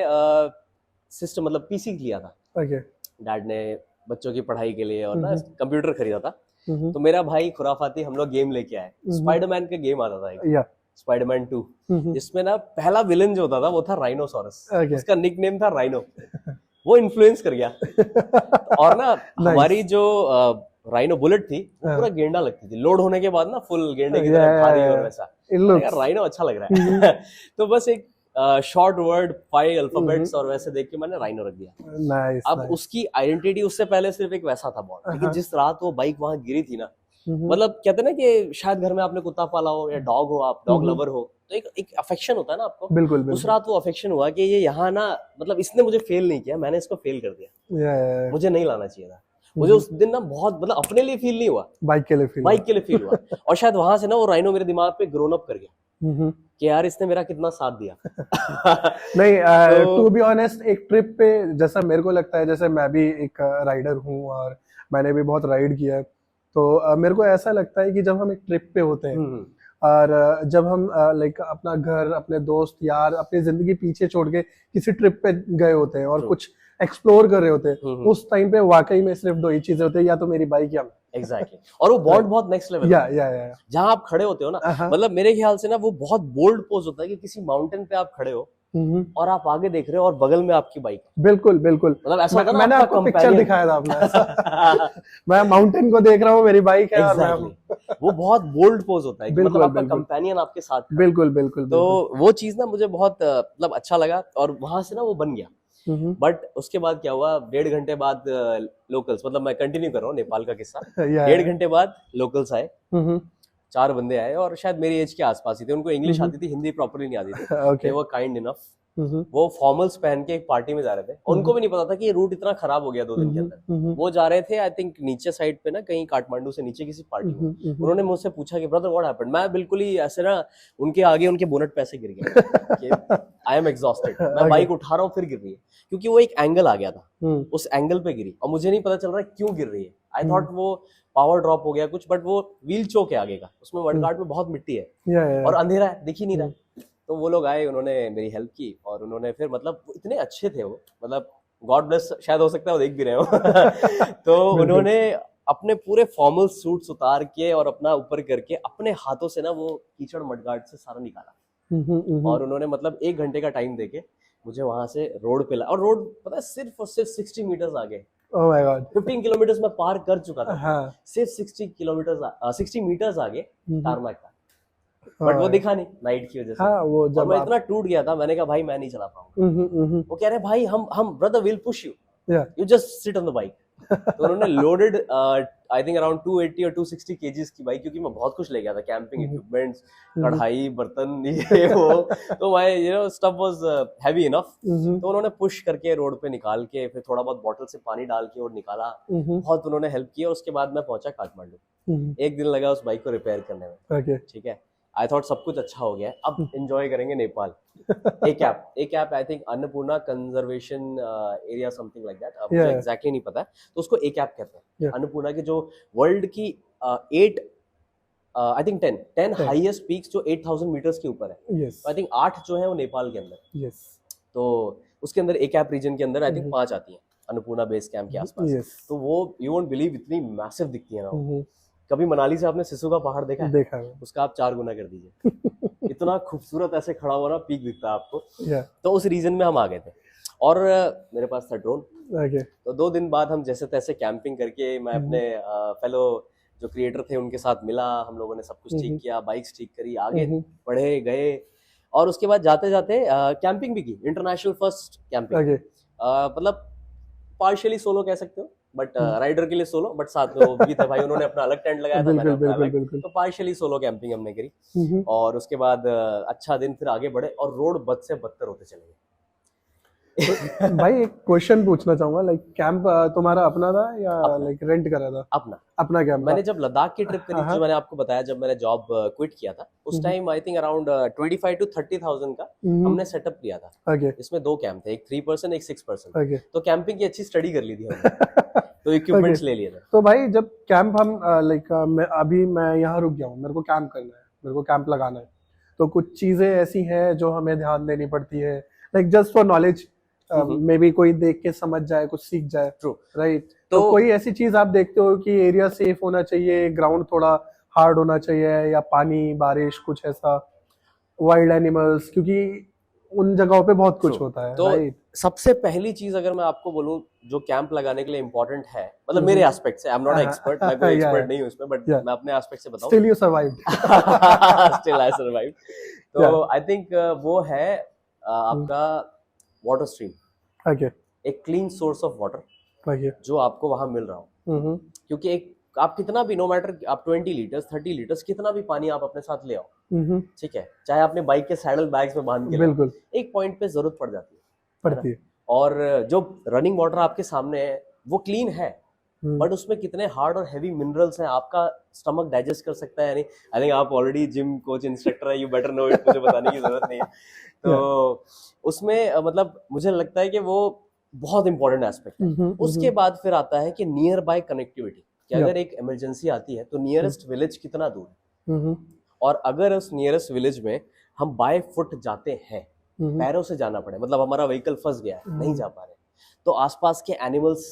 सिस्टम मतलब पीसी लिया था। डैड ने बच्चों की पढ़ाई के लिए और ना कंप्यूटर खरीदा था। तो मेरा भाई खुराफाती हम लोग गेम लेके आए। स्पाइडरमैन का गेम आता था एक, स्पाइडरमैन 2, जिसमें ना पहला विलन जो होता था वो था राइनोसोरस। उसका निक नेम था राइनो। वो इन्फ्लुएंस कर गया। और ना हमारी जो राइनो बुलेट थी वो पूरा गेंडा लगती थी, लोड होने के बाद ना फुल गेंडे की तरह भारी और वैसा। यार राइनो अच्छा लग रहा है। तो बस एक शॉर्ट वर्ड 5 अल्फाबेट्स और वैसे देख के मैंने राइनो रख दिया। अब उसकी आइडेंटिटी उससे पहले सिर्फ एक वैसा था बहुत, लेकिन जिस रात वो बाइक वहां गिरी थी ना, मतलब कहते हैं ना कि शायद घर में आपने कुत्ता पाला हो या डॉग हो, आप डॉग लवर हो, तो एक अफेक्शन होता है ना आपको। बिल्कुल। उस रात वो अफेक्शन हुआ कि ये यहाँ ना मतलब इसने मुझे फेल नहीं किया, मैंने इसको फेल कर दिया। मुझे नहीं लाना चाहिए था। मुझे उस दिन ना बहुत मतलब अपने लिए फील नहीं हुआ, बाइक के लिए फील हुआ। और शायद वहां से ना वो राइनो मेरे दिमाग पे ग्रोन अप कर गया कि यार इसने मेरा कितना साथ दिया। नहीं, टू बी ऑनेस्ट, एक ट्रिप पे जैसा मेरे को लगता है, जैसे मैं भी एक राइडर हूँ और मैंने भी बहुत राइड किया है, तो मेरे को ऐसा लगता है कि जब हम एक ट्रिप पे होते हैं और जब हम लाइक अपना घर, अपने दोस्त यार, अपनी जिंदगी पीछे छोड़ के किसी ट्रिप पे गए होते हैं और कुछ एक्सप्लोर कर रहे होते हैं, उस टाइम पे वाकई में सिर्फ दो ही चीजें होती है, या तो मेरी बाइक या एग्जैक्टली। और वो बॉन्ड बहुत नेक्स्ट लेवल है। जहां आप खड़े होते हो ना, मतलब मेरे ख्याल से ना वो बहुत बोल्ड पोज होता है कि किसी माउंटेन पे आप खड़े हो और आप आगे देख रहे हो और बगल में आपकी बाइक। बिल्कुल बिल्कुल। मतलब ऐसा होता है ना, मैंने आपको पिक्चर दिखाया था अपना। मैं माउंटेन को देख रहा हूँ, मेरी बाइक है। exactly. वो बहुत बोल्ड पोज होता है कि मतलब आपका कंपेनियन आपके साथ। बिल्कुल। तो वो चीज ना मुझे बहुत मतलब अच्छा लगा और वहां से ना वो बन गया। बट उसके बाद क्या हुआ, 1.5 घंटे बाद लोकल्स, मतलब मैं कंटिन्यू कर रहा हूँ नेपाल का किस्सा। 1.5 घंटे बाद लोकल्स आए, 4 बंदे आए और शायद मेरी एज के आसपास ही थे। उनको इंग्लिश आती थी, हिंदी प्रॉपर्ली नहीं आती थी। They were kind enough। वो फॉर्मल्स पहन के एक पार्टी में जा रहे थे। उनको भी नहीं पता था कि ये रूट इतना खराब हो गया 2 दिन के अंदर। वो जा रहे थे आई थिंक नीचे साइड पे ना, कहीं काठमांडू से नीचे किसी पार्टी में। उन्होंने मुझसे पूछा कि ब्रदर व्हाट हैपेंड। मैं बिल्कुल ही ऐसे ना उनके आगे उनके बोनट पे ऐसे गिर गया। I am exhausted. मैं बाइक उठा रहा हूँ फिर गिर रही है, क्योंकि वो एक एंगल आ गया था, उस एंगल पे गिरी और मुझे नहीं पता चल रहा है क्यों गिर रही है। आई थॉट वो पावर ड्रॉप हो गया कुछ, बट वो व्हील चोक है आगे का, उसमें वर्डगार्ड में बहुत मिट्टी है और अंधेरा है, दिख ही नहीं रहा। तो वो लोग आए, उन्होंने मेरी हेल्प की और उन्होंने फिर मतलब इतने अच्छे थे वो, मतलब गॉड ब्लेस, शायद हो सकता है वो देख भी रहे हो। तो उन्होंने अपने पूरे फॉर्मल सूट्स उतार के और अपना ऊपर करके अपने हाथों से ना वो कीचड़ मडगार्ड से सारा निकाला और उन्होंने मतलब 1 घंटे का टाइम देके मुझे वहां से रोड पे ला। और रोड पता है सिर्फ और सिर्फ 60 मीटर्स आगे, 15 किलोमीटर में पार कर चुका था। सिर्फ 60 मीटर्स आगे टारमैक था, बट वो दिखा नहीं नाइट की वजह से। वो जब मैं इतना टूट गया था, मैंने कहा भाई मैं नहीं चला पाऊंगा। वो कह रहे भाई हम brother will push you just sit on the bike. तो उन्होंने लोडेड आई थिंक अराउंड 280 और 260 केजीज की बाइक, क्योंकि मैं बहुत कुछ ले गया था, कैंपिंग इक्विपमेंट्स, कढ़ाई, बर्तन, ये वो। तो my stuff was heavy enough. तो उन्होंने पुश करके रोड पे निकाल के फिर थोड़ा बहुत बॉटल से पानी डाल के और निकाला। बहुत उन्होंने हेल्प की और उसके बाद मैं पहुंचा काठमांडू। 1 दिन लगा उस बाइक को रिपेयर करने में। ठीक है, आई थॉट सब कुछ अच्छा हो गया है, अब एंजॉय करेंगे नेपाल। एक app I think Annapurna conservation area something like that, मुझे एग्जैक्टली नहीं पता है। तो उसको एक ऐप कहते हैं। अन्नपूर्णा की जो वर्ल्ड की 8 आई थिंक 10 हाईएस्ट पीक्स जो 8000 मीटर्स के ऊपर है। आई थिंक 8 जो है वो नेपाल के अंदर। तो उसके अंदर एक ऐप रीजन के अंदर आई थिंक 5 आती है अन्नपूर्णा बेस कैंप के आसपास। तो वो यू वोंट बिलीव इतनी मैसिव दिखती है ना। कभी मनाली से आपने सिसु का पहाड़ देखा है? उसका आप 4 गुना कर दीजिए। इतना खूबसूरत ऐसे खड़ा हुआ ना पीक दिखता है आपको। तो उस रीजन में हम आ गए थे और मेरे पास था ड्रोन। तो 2 दिन बाद हम जैसे तैसे कैंपिंग करके, मैं अपने फेलो जो क्रिएटर थे उनके साथ मिला, हम लोगों ने सब कुछ ठीक किया, बाइक्स ठीक करी, आगे बढ़े गए और उसके बाद जाते जाते कैंपिंग भी की, इंटरनेशनल फर्स्ट कैंपिंग। मतलब पार्शियली सोलो कह सकते हो, बट राइडर के लिए सोलो, बट साथ में वो भी था भाई, उन्होंने अपना अलग टेंट लगाया था, मैंने अपना अलग, तो पार्शियली सोलो कैंपिंग हमने करी। और उसके बाद अच्छा दिन फिर आगे बढ़े और रोड बद से बदतर होते चले गए। तो भाई एक क्वेश्चन पूछना चाहूंगा, लाइक कैंप तुम्हारा अपना था या लाइक रेंट करा था? अपना कैंप। मैंने जब लद्दाख की ट्रिप करी थी, जो मैंने आपको बताया, जब मैंने जॉब क्विट किया था उस time I think around 25 to 30,000 का हमने सेटअप लिया था। इसमें 2 कैंप थे, एक 3 पर्सन एक 6 पर्सन। तो कैंपिंग की अच्छी स्टडी कर ली थी हमने। तो इक्विपमेंट्स ले लिए थे। तो भाई जब कैंप हम लाइक मैं यहाँ रुक गया हूँ, मेरे को कैंप करना है, मेरे को कैंप लगाना है, तो कुछ चीजें ऐसी हैं जो हमें ध्यान देनी पड़ती है, like just for knowledge, may be कोई देख के समझ जाए, कुछ सीख जाए। True, right. तो कोई ऐसी चीज आप देखते हो कि एरिया सेफ होना चाहिए, ग्राउंड थोड़ा हार्ड होना चाहिए, या पानी, बारिश, कुछ ऐसा, वाइल्ड एनिमल्स, क्योंकि उन जगहों पे बहुत कुछ होता है। तो सबसे पहली चीज अगर मैं आपको बोलूं जो कैंप लगाने के लिए इम्पोर्टेंट है, मतलब मेरे एस्पेक्ट से, आई एम नॉट एक्सपर्ट, मैं कोई एक्सपर्ट नहीं हूं इसमें, बट मैं अपने एस्पेक्ट से बताऊं। Still you survived. Still I survived. तो आई थिंक वो है आपका वाटर स्ट्रीम। एक क्लीन सोर्स ऑफ वाटर जो आपको वहां मिल रहा हो, क्योंकि एक आप कितना भी, नो मैटर आप 20 लीटर्स 30 लीटर्स कितना भी पानी आप अपने साथ ले आओ, ठीक है, चाहे आपने बाइक के सैडल बैग्स में बांध के, बिल्कुल, एक पॉइंट पे जरूरत पड़ती है। और जो रनिंग वाटर आपके सामने है वो क्लीन है, बट उसमें कितने हार्ड और हेवी मिनरल्स हैं, आपका स्टमक डाइजेस्ट कर सकता है या नहीं। आई थिंक आप ऑलरेडी जिम कोच इंस्ट्रक्टर है, यू बेटर नो इट, मुझे बताने की जरूरत नहीं है। तो उसमें मतलब मुझे लगता है कि वो बहुत इंपॉर्टेंट एस्पेक्ट है। उसके बाद फिर आता है कि नियर बाय कनेक्टिविटी, कि अगर एक इमरजेंसी आती है तो नियरेस्ट विलेज कितना दूर है, और अगर उस नियरेस्ट विलेज में हम बाय फुट जाते हैं, पैरों से जाना पड़े, मतलब हमारा व्हीकल फंस गया है, नहीं जा पा रहे, तो आसपास के एनिमल्स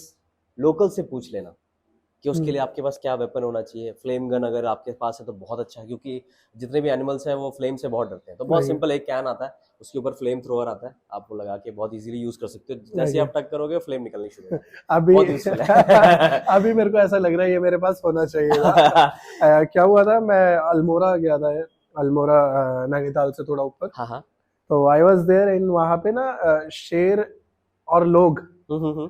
लोकल से पूछ लेना कि उसके लिए आपके पास क्या वेपन होना चाहिए। फ्लेम गन अगर आपके पास है तो बहुत अच्छा है, क्योंकि जितने भी एनिमल्स हैं वो फ्लेम से बहुत डरते हैं। तो बहुत सिंपल एक कैन आता है, उसके ऊपर फ्लेम थ्रोअर आता है, आप वो लगा के बहुत इजीली यूज कर सकते हो। जैसे आप टक करोगे फ्लेम निकलनी शुरू अभी अभी मेरे को ऐसा लग रहा है ये मेरे पास होना चाहिए। क्या हुआ था, मैं अल्मोड़ा गया था, अल्मोड़ा नैनीताल से थोड़ा ऊपर। हाँ। तो आई वाज देयर इन, वहां पे ना शेर और लोग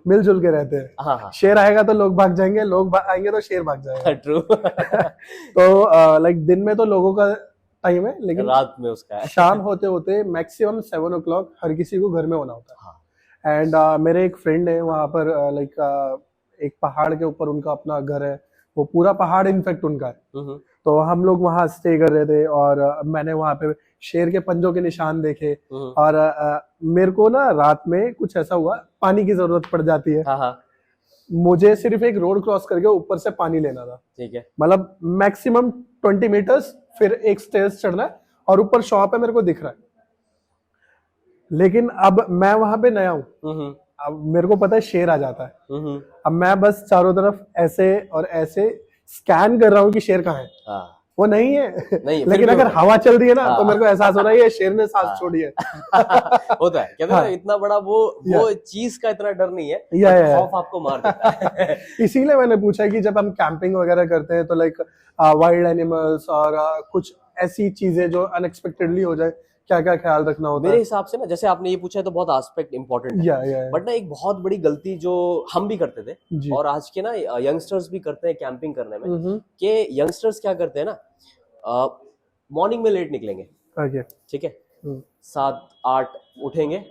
मिलजुल के रहते हैं। हाँ। शेर आएगा तो लोग भाग जाएंगे, लोग आएंगे तो शेर भाग जाएगा। ट्रू। तो लाइक दिन में तो लोगों का टाइम है, लेकिन रात में उसका है। शाम होते होते मैक्सिमम 7 o'clock हर किसी को घर में होना होता है। हाँ। एंड मेरे एक फ्रेंड है वहां पर, लाइक एक पहाड़ के ऊपर उनका अपना घर है, वो पूरा पहाड़ इनफेक्ट उनका है। तो हम लोग वहां स्टे कर रहे थे, और मैंने वहां पे शेर के पंजों के निशान देखे, और मेरे को ना रात में कुछ ऐसा हुआ, पानी की जरूरत पड़ जाती है। हाँ। मुझे सिर्फ एक रोड क्रॉस करके ऊपर से पानी लेना था, ठीक है, मतलब मैक्सिमम 20 मीटर्स, फिर एक स्टेयर्स चढ़ना है, और ऊपर शॉप है, मेरे को दिख रहा है। लेकिन अब मैं वहां पे नया हूँ, अब मेरे को पता है शेर आ जाता है। अब मैं बस चारों तरफ ऐसे और ऐसे स्कैन कर रहा हूँ कि शेर कहाँ है। हाँ। वो नहीं है, नहीं, लेकिन अगर हवा चल रही है ना, तो मेरे को एहसास हो रहा है ये शेर ने सांस छोड़ी है। होता है, कहते हैं इतना बड़ा वो चीज का इतना डर नहीं है, खौफ आपको मार देता है। इसीलिए मैंने पूछा कि जब हम कैंपिंग वगैरह करते हैं तो लाइक वाइल्ड एनिमल्स और कुछ ऐसी चीजें जो अनएक्सपेक्टेडली हो जाए, क्या क्या ख्याल रखना होता है। मेरे हिसाब से ना, जैसे आपने ये पूछा है तो बहुत एस्पेक्ट इंपॉर्टेंट है, बट ना एक बहुत बड़ी गलती जो हम भी करते थे और आज के ना यंगस्टर्स भी करते हैं कैंपिंग करने में, कि यंगस्टर्स क्या करते हैं ना, मॉर्निंग में लेट निकलेंगे, ठीक है, 7-8 उठेंगे,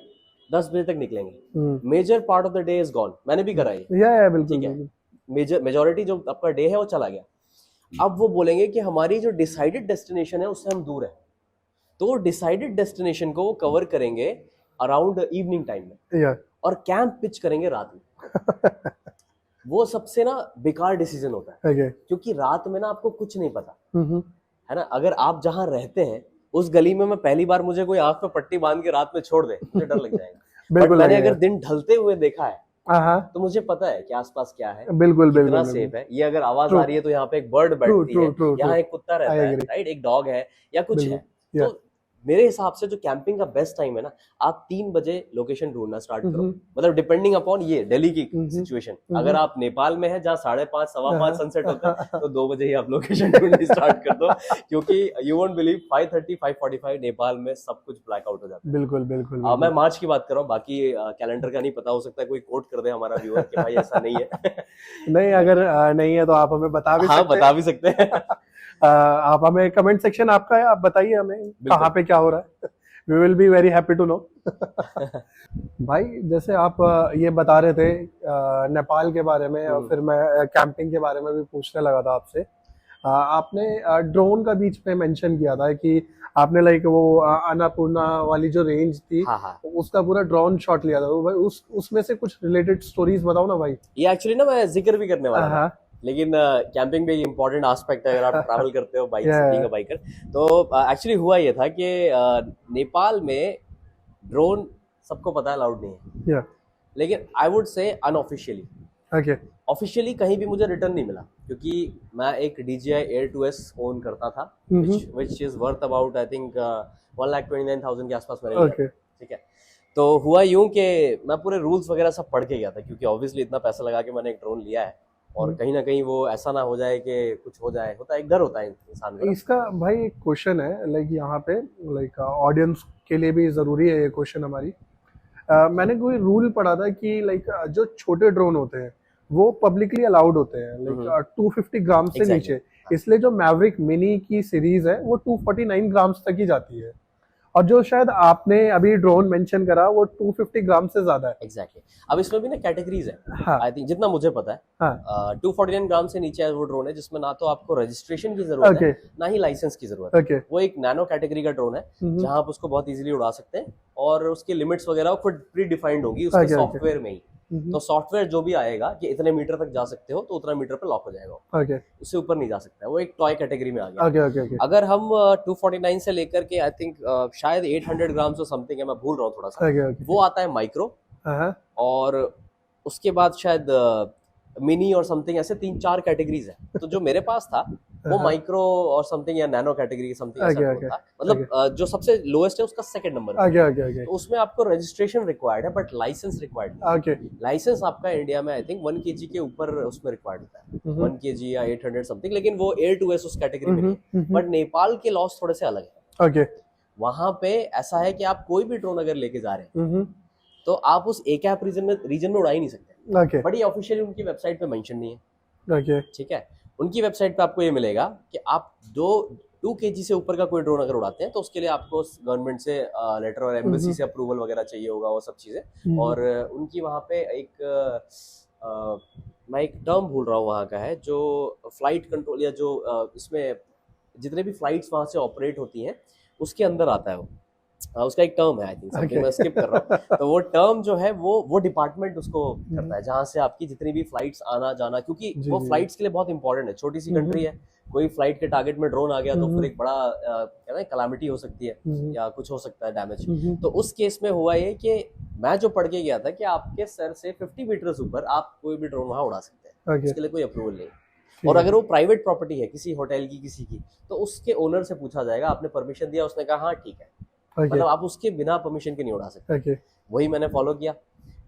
10 बजे तक निकलेंगे, major part of the day is gone. मैंने भी करा है, ठीक है, मेजोरिटी जो आपका डे है वो चला गया। अब वो बोलेंगे कि हमारी जो डिसाइडेड डेस्टिनेशन है उससे हम दूर है, तो डिसाइडेड डेस्टिनेशन को वो कवर करेंगे अराउंड इवनिंग टाइम में, और कैंप पिच करेंगे रात में। वो सबसे ना बेकार डिसीजन होता है, क्योंकि रात में ना आपको कुछ नहीं पता है ना। अगर आप जहां रहते हैं उस गली में मैं पहली बार मुझे कोई आंख पे पट्टी बांध के रात में छोड़ दे, मुझे डर लग जाएगा। बट मैंने अगर दिन ढलते हुए देखा है तो मुझे पता है कि आसपास क्या है, बिल्कुल कितना सेफ है। ये अगर आवाज आ रही है तो यहाँ पे एक बर्ड बैठती है, यहाँ एक कुत्ता रहता है, राइट, एक डॉग है या कुछ है, तो मेरे हिसाब से जो कैंपिंग का बेस्ट टाइम है ना, आप 3 बजे लोकेशन ढूंढना स्टार्ट करो, मतलब डिपेंडिंग अपॉन ये दिल्ली की सिचुएशन। अगर आप नेपाल में है जहाँ 5:30 5:15 सनसेट होता है, तो 2 बजे ही आप लोकेशन ढूंढनी स्टार्ट कर दो, क्योंकि यू वोंट बिलीव 5:30 5:45 नेपाल में सब कुछ ब्लैक आउट हो जाता है। बिल्कुल बिल्कुल, मैं मार्च की बात कर रहा हूँ, बाकी कैलेंडर का नहीं पता, हो सकता है कोई कोट कर दे हमारा व्यूअर कि भाई ऐसा नहीं है। नहीं, अगर नहीं है तो आप हमें बता भी हाँ, बता भी सकते हैं। आप हमें कमेंट सेक्शन आपका है, आप बताइए हमें कहाँ पे क्या हो रहा है। We will be very happy to know. भाई जैसे आप ये बता रहे थे नेपाल के बारे में, और फिर मैं कैंपिंग के बारे में भी पूछने लगा था आपसे। आपने ड्रोन का बीच में मेंशन किया था कि आपने लाइक वो अन्नपूर्णा वाली जो रेंज थी, हाँ। उसका पूरा ड्रोन शॉट लिया था। तो भाई उसमें से कुछ रिलेटेड स्टोरीज बताओ ना भाई। ये एक्चुअली ना मैं जिक्र भी करने वाला था, लेकिन कैंपिंग में इम्पोर्टेंट एस्पेक्ट है, अगर आप ट्रैवल करते हो बाइक से, बीइंग अ बाइकर। तो एक्चुअली हुआ ये था कि नेपाल में ड्रोन सबको पता है अलाउड नहीं है, लेकिन आई वुड से अनऑफिशियली, ऑफिशियली कहीं भी मुझे रिटर्न नहीं मिला, क्योंकि मैं एक DJI Air 2S ओन करता था, which is worth about I think 1,29,000 के आसपास मैंने लिया। ठीक है, तो हुआ यूं कि मैं पूरे रूल्स वगैरह सब पढ़ के गया था, क्योंकि ऑब्वियसली इतना पैसा लगा के मैंने एक ड्रोन लिया है, और कहीं ना कहीं वो ऐसा ना हो जाए कि कुछ हो जाए, होता है, एक डर होता है इंसान को। इसका भाई एक क्वेश्चन है, लाइक यहाँ पे लाइक ऑडियंस के लिए भी जरूरी है ये क्वेश्चन हमारी। मैंने कोई रूल पढ़ा था कि लाइक जो छोटे ड्रोन होते हैं वो पब्लिकली अलाउड होते हैं, लाइक 250 ग्राम से नीचे। इसलिए जो मैवरिक मिनी की सीरीज है वो 249 ग्राम्स तक ही जाती है, और जो शायद आपने अभी ड्रोन मेंशन करा वो 250 ग्राम से ज्यादा है। एग्जैक्टली। अब इसमें भी ना कैटेगरीज है, आई थिंक जितना मुझे पता है 249 ग्राम से नीचे वो ड्रोन है जिसमें ना तो आपको रजिस्ट्रेशन की जरूरत है, ना ही लाइसेंस की जरूरत है। वो एक नैनो कैटेगरी का ड्रोन है, जहां आप उसको बहुत इजीली उड़ा सकते हैं, और उसकी लिमिट्स वगैरह खुद प्री डिफाइंड होगी उसके सॉफ्टवेयर में ही। तो सॉफ्टवेयर जो भी आएगा कि इतने मीटर तक जा सकते हो, तो उतना मीटर पे लॉक हो जाएगा, उससे ऊपर नहीं जा सकता है। वो एक टॉय कैटेगरी में आ गया। अगर हम 249 से लेकर के आई थिंक शायद 800 ग्राम से समथिंग है, मैं भूल रहा हूँ थोड़ा सा, वो आता है माइक्रो, और उसके बाद शायद मिनी और समथिंग, ऐसे 3-4 कैटेगरीज है। तो जो मेरे पास था वो माइक्रो और समथिंग या नैनो कैटेगरी समथिंग ऐसा था, मतलब जो सबसे लोएस्ट है उसका सेकंड नंबर। तो उसमें आपको रजिस्ट्रेशन रिक्वायर्ड है, बट लाइसेंस रिक्वायर्ड नहीं। लाइसेंस आपका इंडिया में आई थिंक 1 kg के ऊपर उसमें रिक्वायर्ड होता है, 1 kg या 800 समथिंग, लेकिन वो Air 2S उस कैटेगरी में नहीं। बट नेपाल के लॉस थोड़े से अलग है। वहां पे ऐसा है कि आप कोई भी ड्रोन अगर लेके जा रहे हैं तो आप उस ACAP रीजन में उड़ा ही नहीं सकते। बट ये ऑफिशियली उनकी वेबसाइट पे मेंशन नहीं है। ठीक है, उनकी वेबसाइट पे आपको ये मिलेगा कि आप 2 kg से ऊपर का कोई ड्रोन अगर उड़ाते हैं तो उसके लिए आपको गवर्नमेंट से लेटर और एम्बेसी से अप्रूवल वगैरह चाहिए होगा, वो सब चीजें। और उनकी वहाँ पे मैं एक टर्म भूल रहा हूँ वहाँ का है, जो फ्लाइट कंट्रोल या जो इसमें जितने भी फ्लाइट्स वहाँ से ऑपरेट होती हैं उसके अंदर आता है वो। उसका एक टर्म है, आई थिंक समथिंग, मैं स्किप कर रहा हूँ। तो वो टर्म जो है वो डिपार्टमेंट उसको करता है, जहाँ से आपकी जितनी भी फ्लाइट्स आना जाना, क्योंकि वो फ्लाइट्स के लिए बहुत इंपॉर्टेंट है। छोटी सी कंट्री है, कोई फ्लाइट के टारगेट में ड्रोन आ गया तो फिर एक बड़ा क्या ना कलामिटी हो सकती है, या कुछ हो सकता है डैमेज। तो उस केस में हुआ ये कि मैं जो पढ़ के गया था कि आपके सर से 50 मीटर ऊपर आप कोई भी ड्रोन वहाँ उड़ा सकते हैं, उसके लिए कोई अप्रूवल नहीं। और अगर वो प्राइवेट प्रॉपर्टी है किसी होटल की, किसी की, तो उसके ओनर से पूछा जाएगा आपने परमिशन दिया, उसने कहा हाँ ठीक है, मतलब आप उसके बिना परमिशन के नहीं उड़ा सकते। वही मैंने फॉलो किया,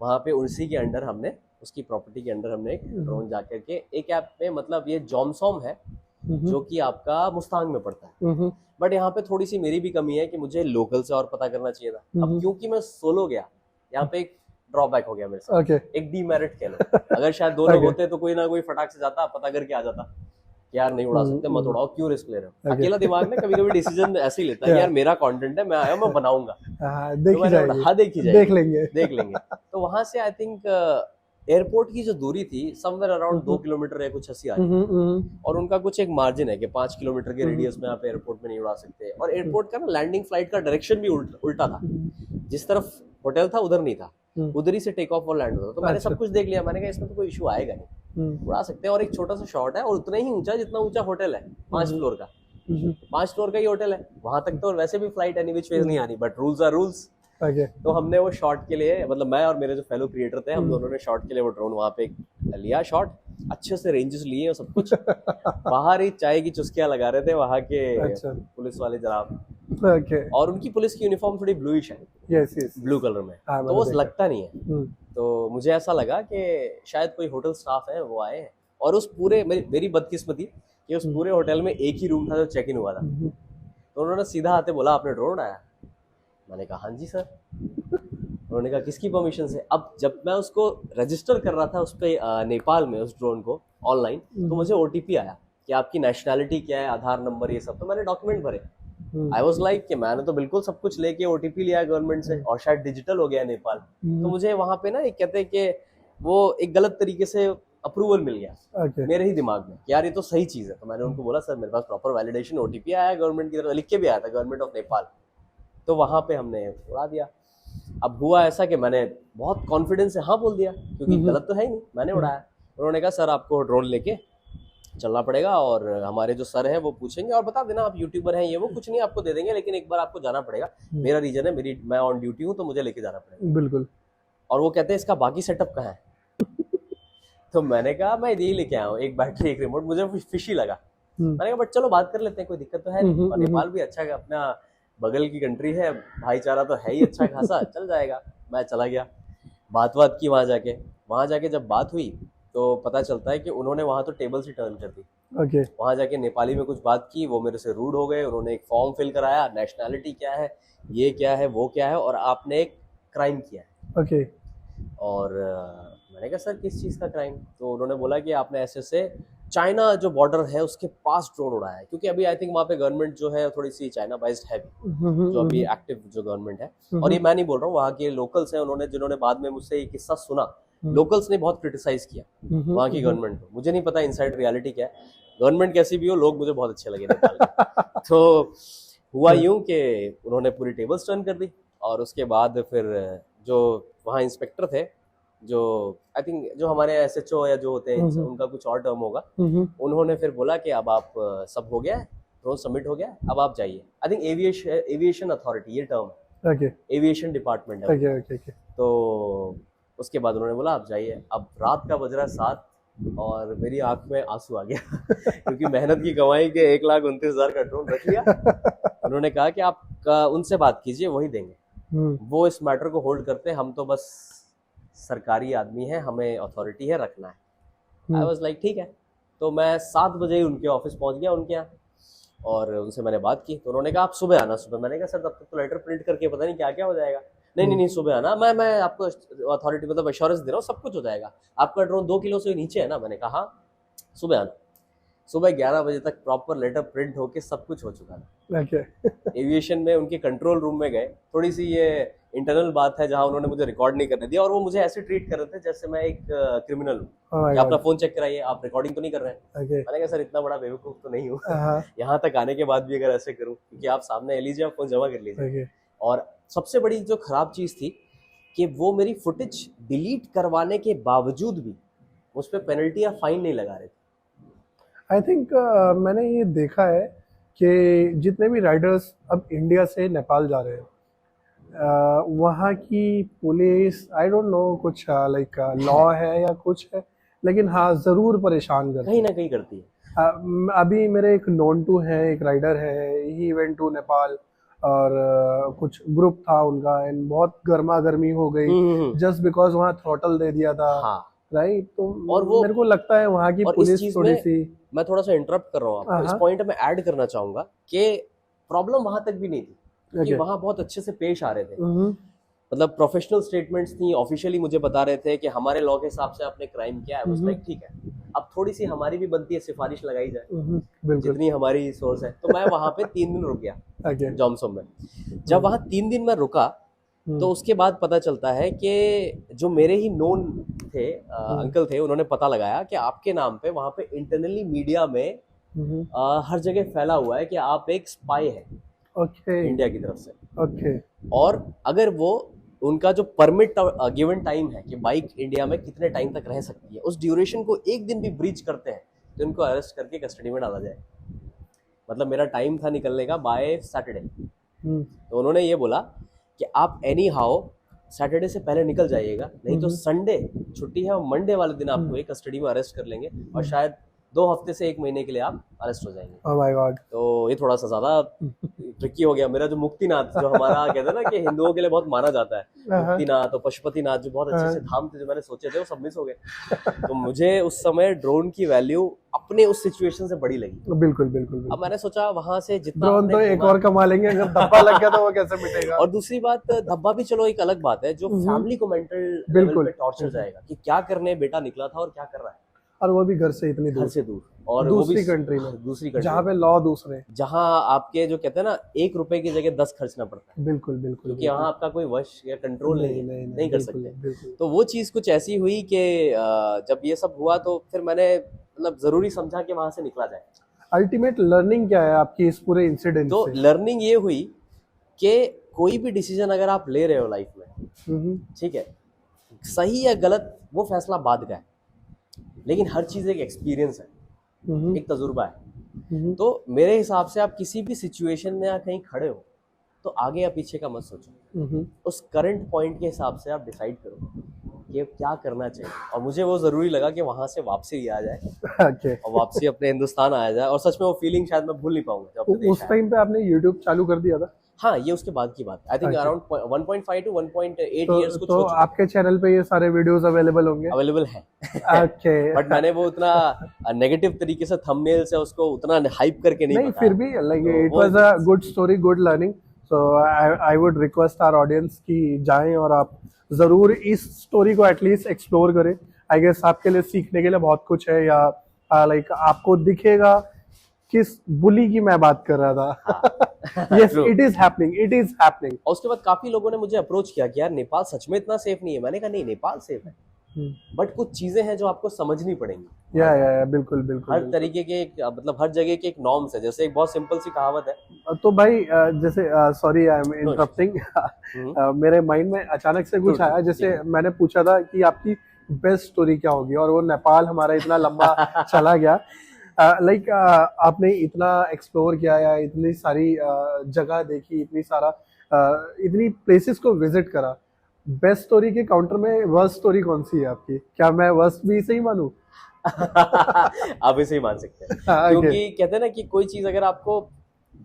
वहाँ पे उसी के अंडर हमने, उसकी प्रॉपर्टी के अंडर हमने एक ड्रोन जाकर के ACAP में, मतलब ये जॉमसॉम है जो कि आपका मुस्तांग में पड़ता है। बट यहाँ पे थोड़ी सी मेरी भी कमी है कि मुझे लोकल से और पता करना चाहिए था। अब क्योंकि मैं सोलो गया, यहाँ पे एक ड्रॉबैक हो गया मेरे साथ, एक डीमेरिट कह लो। अगर शायद 2 लोग होते तो कोई ना कोई फटाक से जाता, पता करके आ जाता, यार नहीं उड़ा सकते, मत उड़ाओ, क्यों रिस्क ले रहे हो। अकेला दिमाग में कभी कभी डिसीजन ऐसे ही लेता है, यार मेरा कंटेंट है, मैं आया, मैं बनाऊंगा, देख लेंगे। तो वहां से आई थिंक एयरपोर्ट की जो दूरी थी समवेयर अराउंड 2 किलोमीटर या कुछ ऐसी आ रही थी, और उनका कुछ एक मार्जिन है कि 5 किलोमीटर के रेडियस में आप एयरपोर्ट में नहीं उड़ा सकते। और एयरपोर्ट का ना लैंडिंग फ्लाइट का डायरेक्शन भी उल्टा था, जिस तरफ होटल था उधर नहीं था, उधर ही से टेक ऑफ और लैंड होता। तो मैंने सब कुछ देख लिया, मैंने कहा इसमें तो कोई इशू आएगा नहीं, उड़ा सकते हैं। और एक छोटा सा शॉट है, और उतना ही ऊंचा जितना ऊंचा होटल है, 5 फ्लोर का, 5 फ्लोर का ही होटल है, वहां तक तो वैसे भी फ्लाइट एनी विच वेज नहीं आनी, बट रूल्स आर रूल्स। तो हमने वो शॉट के लिए, मतलब मैं और मेरे जो फेलो क्रिएटर थे, हम दोनों ने शॉट के लिए वो ड्रोन वहां पे लिया, शॉट अच्छे से रेंजेस लिए और सब कुछ। बाहर ही चाय की चुस्कियां लगा रहे थे वहां के पुलिस वाले जनाब, Okay. और उनकी पुलिस की यूनिफॉर्म थोड़ी ब्लूइश है, yes yes ब्लू कलर में, हाँ, तो वो लगता नहीं है। हम्म, तो मुझे ऐसा लगा कि शायद कोई होटल स्टाफ है वो आए हैं, और उस पूरे मेरी बदकिस्मती कि उस पूरे होटल में एक ही रूम था जो चेक इन हुआ था। तो उन्होंने सीधा आते बोला आपने ड्रोन उड़ाया? मैंने कहा हाँ जी सर। उन्होंने कहा किसकी परमिशन से? अब जब मैं उसको रजिस्टर कर रहा था उस पर नेपाल में उस ड्रोन को ऑनलाइन, तो मुझे ओटीपी आया कि आपकी नेशनैलिटी क्या है, आधार नंबर, ये सब। तो मैंने डॉक्यूमेंट भरे। आई वॉज लाइक कि मैंने तो बिल्कुल सब कुछ लेके ओटीपी लिया गवर्नमेंट से, और शायद डिजिटल हो गया नेपाल। तो मुझे वहां पे ना एक कहते हैं कि वो एक गलत तरीके से अप्रूवल मिल गया मेरे ही दिमाग में, यार ये तो सही चीज है। तो मैंने उनको बोला सर मेरे पास प्रॉपर वैलिडेशन ओटीपी आया है गवर्नमेंट की तरफ, लिख के भी आया था गवर्नमेंट ऑफ नेपाल। तो वहां पे हमने उड़ा दिया। अब हुआ ऐसा कि मैंने बहुत कॉन्फिडेंस से हाँ बोल दिया, क्योंकि गलत तो है ही नहीं, मैंने उड़ाया। उन्होंने कहा सर आपको ड्रोन लेके चलना पड़ेगा, और हमारे जो सर हैं वो पूछेंगे, और बता देना आप यूट्यूबर हैं, ये वो कुछ नहीं आपको दे देंगे, लेकिन एक बार आपको जाना पड़ेगा, मेरा रीजन है, मैं ऑन ड्यूटी हूँ तो मुझे लेके जाना पड़ेगा। बिल्कुल। और वो कहते हैं इसका बाकी सेटअप कहाँ है? तो मैंने कहा मैं यही लेके आया हूँ, एक बैटरी एक रिमोट। मुझे फिशी लगा। मैंने कहा बट चलो बात कर लेते हैं, कोई दिक्कत तो है नहीं, और नेपाल भी अच्छा है, अपना बगल की कंट्री है, भाईचारा तो है ही अच्छा खासा, चल जाएगा। मैं चला गया, बात की वहां जाके जब बात हुई तो पता चलता है कि उन्होंने वहां तो टेबल से टर्न कर दी। वहां जाके नेपाली में कुछ बात की, वो मेरे से रूड हो गए। उन्होंने एक फॉर्म फिल कराया, नेशनैलिटी क्या है, ये क्या है, वो क्या है, और आपने एक क्राइम किया है। और मैंने कहा सर किस चीज़ का क्राइम? तो उन्होंने बोला कि आपने ऐसे चाइना जो बॉर्डर है उसके पास ड्रोन उड़ाया है, क्योंकि अभी आई थिंक वहाँ पे गवर्नमेंट जो है थोड़ी सी चाइना बेस्ड है जो अभी एक्टिव जो गवर्नमेंट है। और ये मैं नहीं बोल रहा हूँ, वहाँ के लोकल्स हैं, जिन्होंने बाद में मुझसे ये किस्सा सुना, लोकल्स ने बहुत क्रिटिसाइज किया वहाँ की गवर्नमेंट को। मुझे नहीं पता इनसाइड रियलिटी क्या है, गवर्नमेंट कैसी भी हो, लोग मुझे बहुत अच्छे लगे नेपाल के। तो हुआ यूं कि उन्होंने पूरी टेबल्स टर्न कर दी, और उसके बाद फिर जो वहाँ इंस्पेक्टर थे, जो आई थिंक जो हमारे एसएचओ या जो होते हैं उनका कुछ और टर्म होगा, उन्होंने फिर बोला कि अब आप सब हो गया है, ड्रोन सबमिट हो गया है, अब आप जाइए। आई थिंक एविएशन अथॉरिटी ये टर्म है, एविएशन डिपार्टमेंट है। तो उसके बाद उन्होंने बोला आप जाइए। अब रात का बज रहा 7 और मेरी आंख में आंसू आ गया क्योंकि मेहनत की कमाई के 1,29,000 का ड्रोन रख लिया। उन्होंने कहा कि आप उनसे बात कीजिए, वही देंगे, वो इस मैटर को होल्ड करते हैं, हम तो बस सरकारी आदमी है, हमें अथॉरिटी है, रखना है। आई वाज लाइक ठीक है। तो मैं 7 बजे ही उनके ऑफिस पहुंच गया, उनके यहाँ, और उनसे मैंने बात की। तो उन्होंने कहा आप सुबह आना। सुबह मैंने कहा सर तब तक तो लेटर प्रिंट करके पता नहीं क्या क्या हो जाएगा। नहीं सुबह आना, मैं आपको अथॉरिटी मतलब एश्योरेंस दे रहा हूँ, सब कुछ हो जाएगा। आपका ड्रोन 2 किलो से नीचे है ना? मैंने कहा हाँ, सुबह आना। सुबह 11 बजे तक प्रॉपर लेटर प्रिंट होके सब कुछ हो चुका था। एविएशन में उनके कंट्रोल रूम में गए, थोड़ी सी ये इंटरनल बात है जहां उन्होंने मुझे रिकॉर्ड नहीं करने दिया, और वो मुझे ऐसे ट्रीट कर रहे थे जैसे मैं एक क्रिमिनल हूँ। अपना फोन चेक कराइए, आप रिकॉर्डिंग तो नहीं कर रहे हैं। मैंने कहा सर इतना बड़ा बेवकूफ तो नहीं हूँ यहाँ तक आने के बाद भी अगर ऐसे करूँ, क्योंकि आप सामने लीजिए, आप फोन जमा कर लीजिए। और सबसे बड़ी जो खराब चीज थी कि वो मेरी फुटेज डिलीट करवाने के बावजूद भी उस पर पेनल्टी या फाइन नहीं लगा रहे थे। आई थिंक मैंने ये देखा है कि जितने भी राइडर्स अब इंडिया से नेपाल जा रहे हैं, वहाँ की पुलिस आई डोंट नो कुछ लाइक लॉ है या कुछ है, लेकिन हाँ ज़रूर परेशान करती है, कहीं ना कहीं करती है। अभी मेरे एक नोन टू है, एक राइडर है, ही वेंट टू नेपाल, और कुछ ग्रुप था उनका, एंड बहुत गर्मा गर्मी हो गई जस्ट बिकॉज वहाँ थ्रॉटल दे दिया था। हाँ। राइट। तो और वो मेरे को लगता है वहाँ की पुलिस थोड़ी सी, मैं थोड़ा सा इंटरप्ट कर रहा हूँ आपको, इस पॉइंट में ऐड करना चाहूंगा कि प्रॉब्लम वहां तक भी नहीं थी, क्योंकि वहां बहुत अच्छे से पेश आ रहे थे। मतलब प्रोफेशनल स्टेटमेंट्स थी, ऑफिशियली मुझे बता रहे थे कि हमारे लॉ के हिसाब से आपने क्राइम किया है। उस लाइक ठीक है, अब थोड़ी सी हमारी भी बनती है, सिफारिश लगाई जाए जितनी हमारी सोर्स है। तो मैं वहां पे 3 दिन रुक गया जॉमसोम में। जब वहां 3 दिन में रुका तो उसके बाद पता चलता है कि जो मेरे ही नोन थे अंकल थे, उन्होंने पता लगाया कि आपके नाम पे वहां पे इंटरनली मीडिया में हर जगह फैला हुआ है कि आप एक स्पाई है इंडिया की तरफ से। और अगर वो उनका जो परमिट गिवन टाइम है कि बाइक इंडिया में कितने टाइम तक रह सकती है, उस ड्यूरेशन को एक दिन भी ब्रीच करते हैं तो इनको अरेस्ट करके कस्टडी में डाला जाए। मतलब मेरा टाइम था निकलने का बाय सैटरडे, तो उन्होंने ये बोला कि आप एनी हाउ सैटरडे से पहले निकल जाइएगा, नहीं तो संडे छुट्टी है और मंडे वाले दिन आपको एक कस्टडी में अरेस्ट कर लेंगे और शायद 2 हफ्ते से 1 महीने के लिए आप अरेस्ट हो जाएंगे। Oh my God. तो ये थोड़ा सा ज्यादा ट्रिकी हो गया। मेरा जो मुक्तिनाथ, जो हमारा कहते हैं ना कि हिंदुओं के लिए बहुत माना जाता है, मुक्तिनाथ और पशुपतिनाथ, जो बहुत अच्छे अच्छे धाम थे जो मैंने सोचे थे, वो सब मिस हो गए। तो मुझे उस समय ड्रोन की वैल्यू अपने उस सिचुएशन से बड़ी लगी। बिल्कुल बिल्कुल। अब मैंने सोचा वहां से जितना ड्रोन तो एक और कमा लेंगे, अगर धब्बा लग गया तो वो कैसे मिटेगा। और दूसरी बात, धब्बा भी चलो एक अलग बात है, जो फैमिली को मेंटल लेवल पे टॉर्चर जाएगा कि क्या करने बेटा निकला था और क्या कर रहा है, और वो भी घर से इतनी दूर, घर से दूर, और दूसरी कंट्री में, दूसरी कंट्री जहाँ पे लॉ दूसरे, जहाँ आपके जो कहते हैं ना 1 रुपए की जगह 10 खर्चना पड़ता है। बिल्कुल बिल्कुल, क्योंकि यहाँ आपका कोई वश या कंट्रोल नहीं कर सकते। तो वो चीज कुछ ऐसी हुई कि जब ये सब हुआ तो फिर मैंने मतलब जरूरी समझा कि वहां से निकला जाए। अल्टीमेट लर्निंग क्या है आपकी इस पूरे इंसिडेंट तो से? लर्निंग ये हुई कि कोई भी डिसीजन अगर आप ले रहे हो लाइफ में, ठीक है, सही या गलत वो फैसला बाद का है, लेकिन हर चीज एक एक्सपीरियंस है, एक तजुर्बा है। तो मेरे हिसाब से आप किसी भी सिचुएशन में या कहीं खड़े हो तो आगे या पीछे का मत सोचो, उस करंट पॉइंट के हिसाब से आप डिसाइड करो कि क्या करना चाहिए। और मुझे वो जरूरी लगा कि वहां से वापसी आ जाए और वापसी अपने हिंदुस्तान आया जाए। और सच में वो फीलिंग शायद मैं भूल नहीं पाऊंगा जब उस टाइम पे आपने YouTube चालू कर दिया था? हाँ, ये उसके बाद की बात, I think around 1.5 to 1.8 years कुछ। तो आपके चैनल पे ये सारे वीडियोस अवेलेबल होंगे? अवेलेबल है। ओके। बट मैंने वो उतना नेगेटिव तरीके से थंबनेल से उसको उतना हाइप करके नहीं बताया। फिर भी like it was a good story, good learning. So I would request our audience कि जाएं और आप जरूर इस स्टोरी को एटलीस्ट एक्सप्लोर करें। आई गेस आपके लिए सीखने के लिए बहुत कुछ है, या लाइक आपको दिखेगा किस बुली की मैं बात कर रहा था। Yes, it is happening, it is happening. और उसके बाद काफी लोगों ने मुझे अप्रोच किया कि यार नेपाल सच में इतना सेफ नहीं है। मैंने कहा नहीं, नेपाल सेफ है, बट कुछ चीजें हैं जो आपको समझनी पड़ेंगी। या बिल्कुल बिल्कुल। हर तरीके के मतलब हर जगह के एक नॉर्म्स है। जैसे एक बहुत सिंपल सी कहावत है। तो भाई जैसे सॉरी आई एम इंटरप्टिंग, मेरे माइंड में अचानक से कुछ आया। जैसे मैंने पूछा था कि आपकी बेस्ट स्टोरी क्या होगी, और वो नेपाल हमारा इतना लंबा चला गया। लाइक आपने इतना एक्सप्लोर किया या इतनी सारी जगह देखी, इतनी प्लेसेस को विजिट करा, बेस्ट स्टोरी के काउंटर में वर्स्ट स्टोरी कौन सी है आपकी? क्या मैं वर्स्ट भी इसे ही मानूं? आप इसे ही मान सकते हैं। क्योंकि कहते हैं ना कि कोई चीज अगर आपको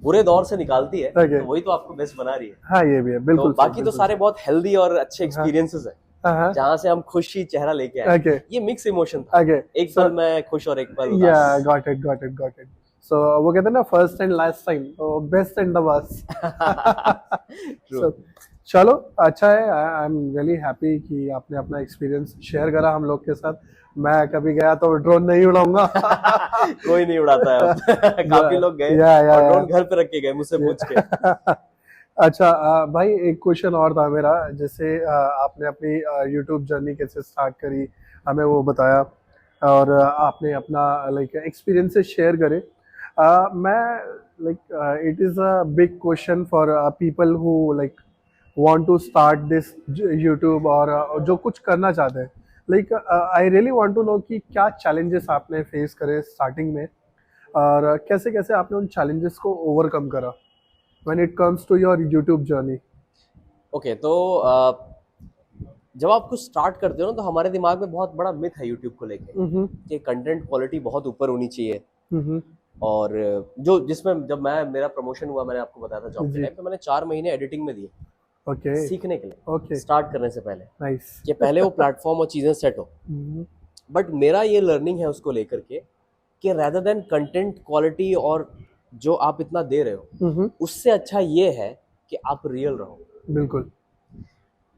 बुरे दौर से निकालती है तो वही तो आपको बेस्ट बना रही है। हाँ, ये भी है बिल्कुल। तो बाकी तो सारे बहुत हेल्दी और अच्छे एक्सपीरियंसेस है, जहाँ से हम खुशी चेहरा लेके आए। ये मिक्स इमोशन था। एक पल मैं खुश और एक पल उदास। Got it. सो वो कहते हैं ना फर्स्ट एंड लास्ट टाइम, तो बेस्ट एंड द वर्स्ट। चलो अच्छा है, आई एम रियली हैप्पी कि आपने अपना एक्सपीरियंस शेयर करा हम लोग के साथ। मैं कभी गया तो ड्रोन नहीं उड़ाऊंगा। कोई नहीं उड़ाता है अब। काफी लोग गए और ड्रोन घर पे रख के गए मुझसे पूछ के। अच्छा भाई, एक क्वेश्चन और था मेरा। जैसे आपने अपनी यूट्यूब जर्नी कैसे स्टार्ट करी, हमें वो बताया, और आपने अपना लाइक एक्सपीरियंसेस शेयर करे। मैं like it is a big question for people who like want to start this YouTube, और जो कुछ करना चाहते हैं। Like I really want to know कि क्या चैलेंजेस आपने फेस करे स्टार्टिंग में, और कैसे कैसे आपने उन चैलेंजेस को ओवरकम करा when it comes to your YouTube journey? Okay, तो जब आप कुछ स्टार्ट करते हो ना तो हमारे दिमाग में बहुत बड़ा मिथ है YouTube को लेके कि कंटेंट क्वालिटी बहुत ऊपर होनी चाहिए। और जो जिसमें जब मेरा प्रमोशन हुआ, मैंने आपको बताया था जॉब के टाइम पे, मैंने 4 महीने एडिटिंग में दिए सीखने के लिए, स्टार्ट करने से पहले, कि पहले वो प्लेटफॉर्म और चीजें सेट हो। बट मेरा ये लर्निंग है उसको लेकर के कि rather than कंटेंट क्वालिटी और जो आप इतना दे रहे हो, उससे अच्छा ये है कि आप रियल रहो। बिल्कुल।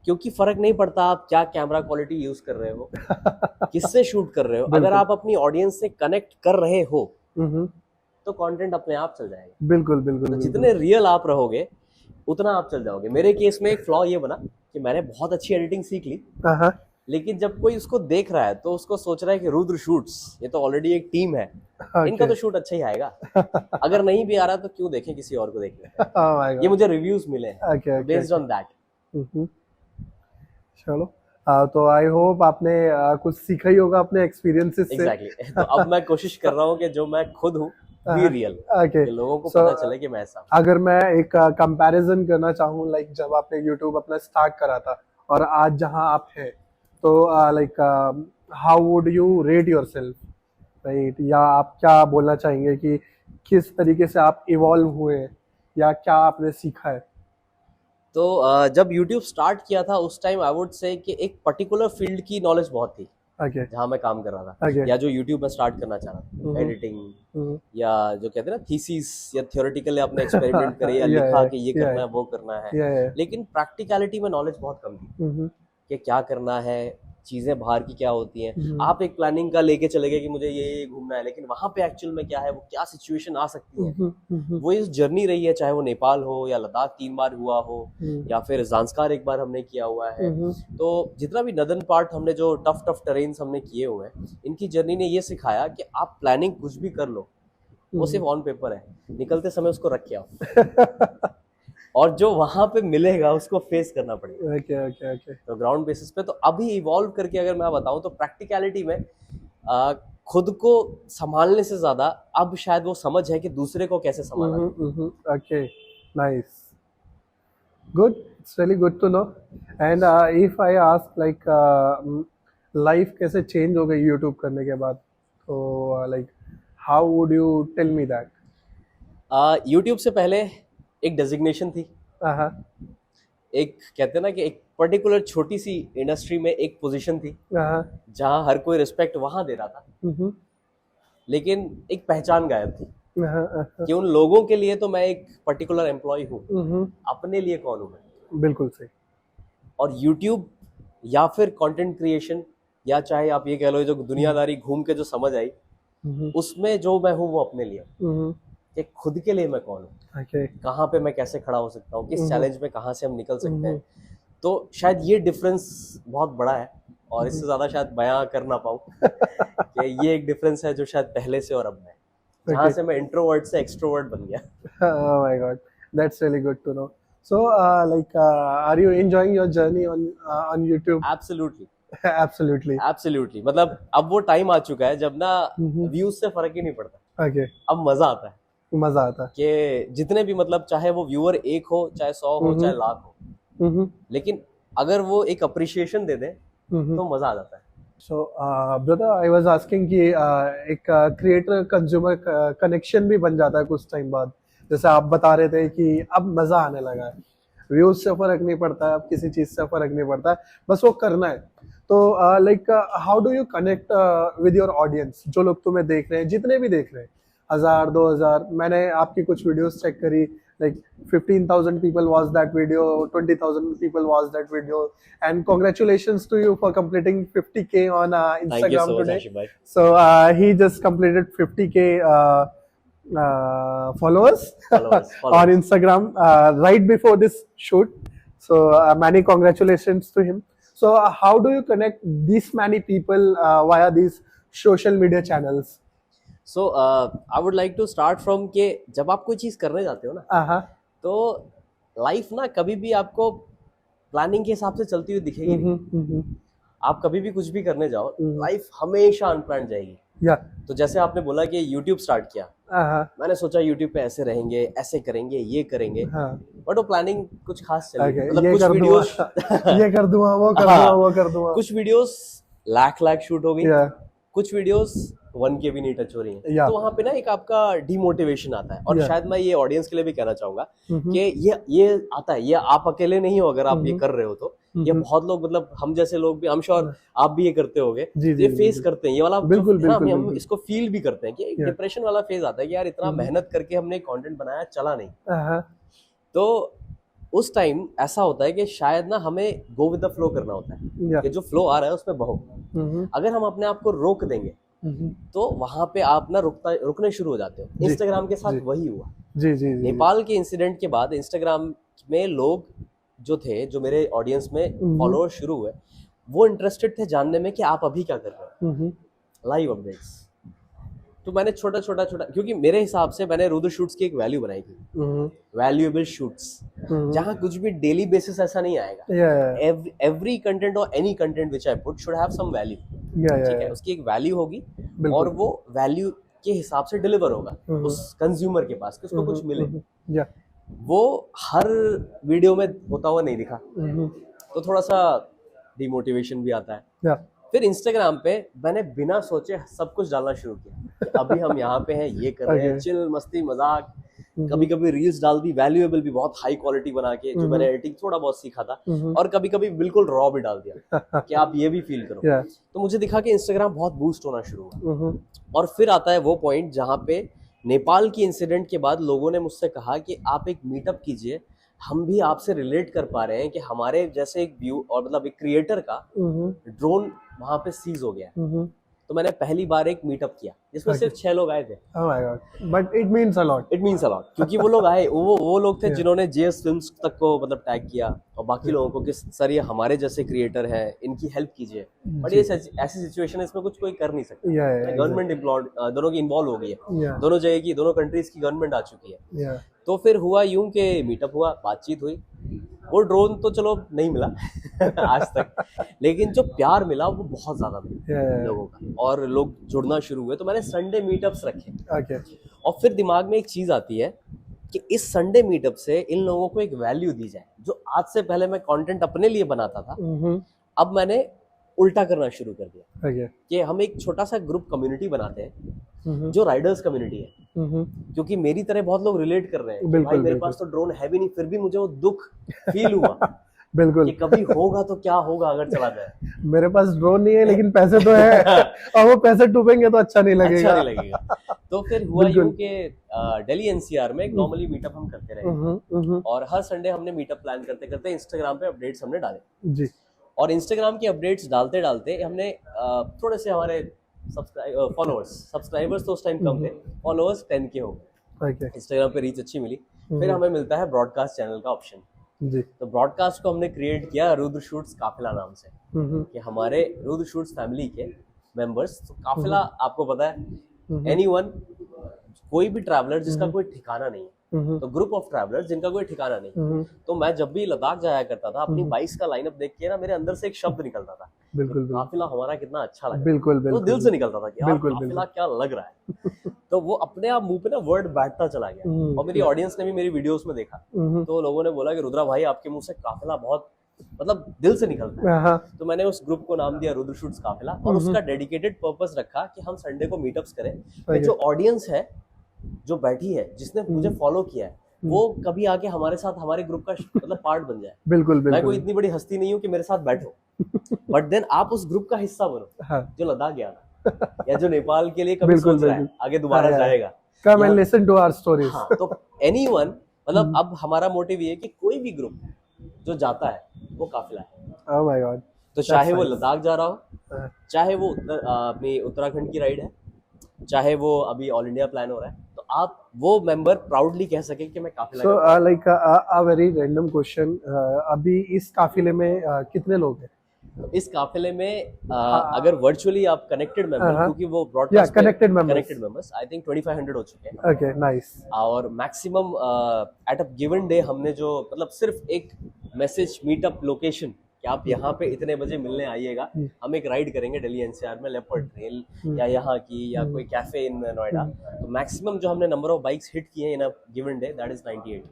क्योंकि फर्क नहीं पड़ता आप क्या कैमरा क्वालिटी यूज कर रहे हो, किससे शूट कर रहे हो, अगर आप अपनी ऑडियंस से कनेक्ट कर रहे हो तो कंटेंट अपने आप चल जाएगा। बिल्कुल बिल्कुल। तो जितने रियल आप रहोगे उतना आप चल जाओगे। मेरे केस में एक फ्लॉ ये बना कि मैंने बहुत अच्छी एडिटिंग सीख ली, लेकिन जब कोई उसको देख रहा है तो उसको सोच रहा है कि रुद्र शूट्स, ये तो ऑलरेडी एक टीम है, इनका तो शूट अच्छा ही आएगा। अगर नहीं भी आ रहा तो क्यों देखें, किसी और को देखें। ये मुझे रिव्यूज मिले हैं बेस्ड ऑन दैट। चलो तो आई होप आपने कुछ सीखा ही होगा अपने एक्सपीरियंसेस से। एग्जैक्टली। तो अब मैं कोशिश कर रहा हूँ कि जो मैं खुद हूँ बी रियल, कि लोगों को पता चले कि मैं ऐसा। अगर मैं एक कंपैरिजन करना चाहूँ, लाइक जब आपने यूट्यूब अपना स्टार्ट करा था और आज जहाँ आप हैं, तो like how would you rate yourself, right? या आप क्या बोलना चाहेंगे कि किस तरीके से आप इवॉल्व हुए या क्या आपने सीखा है? तो जब YouTube स्टार्ट किया था उस टाइम आई वुड से कि एक पर्टिकुलर फील्ड की नॉलेज बहुत थी जहाँ मैं काम कर रहा था, या जो YouTube में स्टार्ट करना चाह रहा था, एडिटिंग या जो कहते हैं ना थीसिस या थियोरेटिकली आपने एक्सपेरिमेंट करे या लिखा कि ये करना है वो करना है, लेकिन प्रैक्टिकलिटी में नॉलेज बहुत कम थी कि क्या करना है, चीजें बाहर की क्या होती हैं। आप एक प्लानिंग का लेके चले गए कि मुझे ये घूमना है, लेकिन वहां पे एक्चुअल में क्या है, वो क्या सिचुएशन आ सकती है, वो इस जर्नी रही है, चाहे वो नेपाल हो या लद्दाख 3 बार हुआ हो या फिर ज़ांस्कार एक बार हमने किया हुआ है। तो जितना भी नदर्न पार्ट हमने जो टफ टेरेन्स हमने किए हुए हैं, इनकी जर्नी ने ये सिखाया कि आप प्लानिंग कुछ भी कर लो, वो सिर्फ ऑन पेपर है, निकलते समय उसको रख के आओ और जो वहां पे मिलेगा उसको फेस करना पड़ेगा। okay. तो ग्राउंड बेसिस पे तो अभी इवॉल्व करके अगर मैं बताऊं तो प्रैक्टिकलिटी में खुद को संभालने से ज्यादा अब शायद वो समझ है कि दूसरे को कैसे संभालना। Okay, nice, good. It's really good to know. And if I ask like life कैसे change हो गई YouTube करने के बाद, तो like how would you tell me that? YouTube से पहले एक डेजिग्नेशन थी, एक कहते हैं ना कि एक पर्टिकुलर छोटी सी इंडस्ट्री में एक पोजीशन थी जहां हर कोई रिस्पेक्ट वहां दे रहा था, लेकिन एक पहचान गायब थी कि उन लोगों के लिए तो मैं एक पर्टिकुलर एम्प्लॉय हूँ, अपने लिए कौन हूँ मैं? बिल्कुल सही। और YouTube या फिर कंटेंट क्रिएशन या चाहे आप ये कह लो जो दुनियादारी घूम के जो समझ आई, उसमें जो मैं हूँ वो अपने लिए, कि खुद के लिए मैं कौन हूँ, कहाँ पे मैं कैसे खड़ा हो सकता हूँ, किस चैलेंज में कहाँ से हम निकल सकते हैं। तो शायद ये डिफरेंस बहुत बड़ा है और इससे ज्यादा शायद बयां कर ना पाऊँ कि ये एक डिफरेंस है जो शायद पहले से और अब में, जहाँ से मैं इंट्रोवर्ट से एक्सट्रोवर्ट बन गया। Oh my God, that's really good to know. So, are you enjoying your journey on YouTube? Absolutely. Absolutely. मतलब अब वो टाइम आ चुका है जब ना व्यूज से फर्क ही नहीं पड़ता। अब मजा आता है कि जितने भी मतलब चाहे वो व्यूअर 1 हो, चाहे 100 हो, चाहे लाख हो, लेकिन अगर वो एक अप्रिशिएशन दे दे तो मजा आ जाता है। So, brother, I was asking कि एक क्रिएटर कंज्यूमर कनेक्शन भी बन जाता है कुछ टाइम बाद, जैसे आप बता रहे थे कि अब मजा आने लगा है, व्यूज से फर्क नहीं पड़ता है, अब किसी चीज से फर्क नहीं पड़ता है, बस वो करना है। तो like how do you connect with your audience, जो लोग तुम्हें देख रहे हैं, जितने भी देख रहे हैं, 1000 2000, मैंने आपकी कुछ वीडियोस चेक करी, like 15,000 people watched that video, 20,000 people watched that video, and congratulations to you for completing 50K on Instagram today. So he just completed 50K followers on Instagram right before this shoot. So many congratulations to him. So how do you connect this many people via these social media channels? So I would like to start from के जब आप कोई चीज करने जाते हो ना, तो लाइफ ना कभी भी आपको प्लानिंग के हिसाब से चलती हुई दिखेगी नहीं। आप कभी भी कुछ भी करने जाओ, लाइफ हमेशा अनप्लान्ड जाएगी। तो जैसे आपने बोला कि YouTube स्टार्ट किया, मैंने सोचा YouTube पे ऐसे रहेंगे, ऐसे करेंगे, ये करेंगे, बट वो प्लानिंग कुछ खास चली, मतलब कुछ वीडियोस ये कर दूंगा, वो कर दूंगा, वो कर दूंगा, कुछ वीडियोस लाख शूट हो गई, कुछ वीडियोस 1K भी नहीं टच हो रही है। तो वहां पे ना एक आपका डिमोटिवेशन आता है। और शायद मैं ये ऑडियंस के लिए भी कहना चाहूंगा कि ये आता है, ये आप अकेले नहीं हो, अगर आप ये कर रहे हो तो ये बहुत लोग, मतलब हम जैसे लोग भी, आई एम श्योर आप भी ये करते होगे, ये फेस करते हैं, ये वाला हम इसको फील भी करते हैं कि डिप्रेशन वाला फेज आता है कि यार इतना मेहनत करके हमने कंटेंट बनाया, चला नहीं। तो उस टाइम ऐसा होता है कि शायद ना हमें गो विद द फ्लो करना होता है, कि जो फ्लो आ रहा है उसमें बहो। अगर हम अपने आप को रोक देंगे तो वहां पे आप ना रुकने शुरू हो जाते हो। इंस्टाग्राम के साथ वही हुआ। नेपाल के इंसिडेंट के बाद इंस्टाग्राम में लोग जो थे, जो मेरे ऑडियंस में फॉलोअर शुरू हुए, वो इंटरेस्टेड थे जानने में कि आप अभी क्या कर रहे हो, लाइव अपडेट्स। तो मैंने छोटा, क्योंकि मेरे हिसाब से मैंने रुद्र शूट्स की एक वैल्यू बनाई थी, वैल्यूएबल शूट्स, जहां कुछ भी डेली बेसिस ऐसा नहीं आएगा। एवरी कंटेंट और any content which I put should have some value, ठीक है, उसकी एक वैल्यू होगी और वो वैल्यू के हिसाब से डिलीवर होगा उस कंज्यूमर के पास कि उसको कुछ मिले। वो हर वीडियो में होता हुआ नहीं दिखा, तो थोड़ा सा डिमोटिवेशन भी आता है। फिर इंस्टाग्राम पे मैंने बिना सोचे सब कुछ डालना शुरू किया कि अभी हम यहाँ पे हैं, ये कर रहे हैं, चिल, मस्ती, मजाक, कभी कभी रील्स डाल दी वैल्यूएबल भी, बहुत हाई क्वालिटी बना के, जो मैंने एडिटिंग थोड़ा बहुत सीखा था, और कभी कभी बिल्कुल रॉ भी डाल दिया कि आप ये भी फील करो। तो मुझे दिखा कि इंस्टाग्राम बहुत बूस्ट होना शुरू हुआ। और फिर आता है वो पॉइंट जहाँ पे नेपाल की इंसिडेंट के बाद लोगों ने मुझसे कहा कि आप एक मीटअप कीजिए, हम भी आपसे रिलेट कर पा रहे हैं कि हमारे जैसे एक व्यू और मतलब एक क्रिएटर का ड्रोन वहां पे सीज हो गया। तो मैंने पहली बार एक मीटअप किया जिसमें सिर्फ 6 लोग आए थे। Oh my God. But it means a lot. It means a lot, क्योंकि वो लोग आए, वो लोग थे जिन्होंने जेएस फिल्म्स तक को मतलब टैग किया और बाकी लोगों को कि सर ये हमारे जैसे क्रिएटर हैं, इनकी हेल्प कीजिए। बट ये ऐसी सिचुएशन है, इसमें कुछ कोई कर नहीं सकता। गवर्नमेंट एम्प्लॉयड दोनों की इन्वॉल्व हो गई है, दोनों जगह की, दोनों कंट्रीज की गवर्नमेंट आ चुकी है। तो फिर हुआ यूं कि मीटअप हुआ, बातचीत हुई। वो ड्रोन तो चलो नहीं मिला आज तक, लेकिन जो प्यार मिला वो बहुत ज्यादा मिला लोगों का, और लोग जुड़ना शुरू हुए। तो मैंने संडे मीटअप्स रखे। और फिर दिमाग में एक चीज आती है कि इस संडे मीटअप से इन लोगों को एक वैल्यू दी जाए। जो आज से पहले मैं कंटेंट अपने लिए बनाता था, अब मैंने उल्टा करना शुरू कर दिया कि हम एक छोटा सा ग्रुप कम्युनिटी बनाते हैं जो राइडर्स कम्युनिटी है। क्योंकि मेरी तरह बहुत लोग रिलेट कर रहे हैं, भाई मेरे पास तो ड्रोन है भी नहीं, फिर भी मुझे वो दुख फील हुआ बिल्कुल कि कभी होगा तो क्या होगा अगर चला जाए। मेरे पास ड्रोन नहीं है लेकिन पैसे तो है और वो पैसे डूबेंगे तो अच्छा नहीं लगेगा। तो फिर हुआ यूं कि दिल्ली एनसीआर में एक नॉर्मली मीटअप हम करते रहे, और हर संडे हमने मीटअप प्लान करते करते इंस्टाग्राम पे अपडेट्स हमने डाले जी। और इंस्टाग्राम की अपडेट्स डालते डालते हमने थोड़े से हमारे सब्सक्राइबर्स तो उस टाइम कम थे, फॉलोअर्स 10 के हो गए। इंस्टाग्राम पे रीच अच्छी मिली। फिर हमें मिलता है ब्रॉडकास्ट चैनल का ऑप्शन जी। तो ब्रॉडकास्ट को हमने क्रिएट किया रुद्र शूट्स काफिला नाम से, कि हमारे रुद्र शूट्स फैमिली के मेंबर्स। तो काफिला आपको पता है, एनीवन, कोई भी ट्रैवलर जिसका कोई ठिकाना नहीं है, तो ग्रुप ऑफ ट्रैवलर्स जिनका कोई ठिकाना नहीं। तो मैं जब भी लद्दाख जाया करता था, अपनी बाइक्स का लाइनअप देख के ना मेरे अंदर से एक शब्द निकलता था, बिल्कुल काफिला हमारा कितना अच्छा लगा, बिल्कुल तो दिल से निकलता था कि यार काफिला क्या लग रहा है। तो वो अपने आप मुंह पे ना वर्ड बैठता चला गया, और मेरी ऑडियंस ने भी मेरी वीडियोस में देखा, तो लोगों ने बोला कि रुद्रा भाई आपके मुंह से काफिला बहुत मतलब दिल से निकलता है। तो मैंने उस ग्रुप को नाम दिया रुद्र शूट्स काफिला, और उसका डेडिकेटेड पर्पस रखा कि हम संडे को मीटअप्स करें। जो ऑडियंस है जो बैठी है, जिसने मुझे फॉलो किया है, वो कभी आके हमारे साथ हमारे ग्रुप का मतलब पार्ट बन जाए। बिल्कुल मैं कोई इतनी बड़ी हस्ती नहीं हूँ कि मेरे साथ बैठो, बट देन आप उस ग्रुप का हिस्सा बनो, जो लद्दाख गया था या जो नेपाल के लिए कभी सोच रहा है आगे दोबारा जाएगा। Come and listen to our stories. हाँ, तो एनीवन, मतलब अब हमारा मोटिव ये है कि कोई भी ग्रुप जो जाता है वो काफिला है। Oh my God. तो चाहे वो लद्दाख जा रहा हो, चाहे वो अपनी उत्तराखंड की राइड है, चाहे वो अभी ऑल इंडिया प्लान हो रहा है, तो आप वो मेंबर प्राउडली कह सके कि मैं काफिला। So like a very random question, अभी इस काफिले में कितने लोग हैं? इस काफिले में अगर वर्चुअली आप कनेक्टेड मेंबर, क्योंकि वो broadcast connected members I think 2500 हो चुके हैं। Okay nice. और maximum at a given day हमने जो मतलब सिर्फ एक मैसेज मीटअप लोकेशन कि आप यहाँ पे इतने बजे मिलने आइएगा, हम एक राइड करेंगे दिल्ली एनसीआर में, लेपर्ड ट्रेल या यहाँ की या कोई कैफे इन नोएडा, तो मैक्सिमम जो हमने नंबर ऑफ बाइक्स हिट किए in a given day that is 98।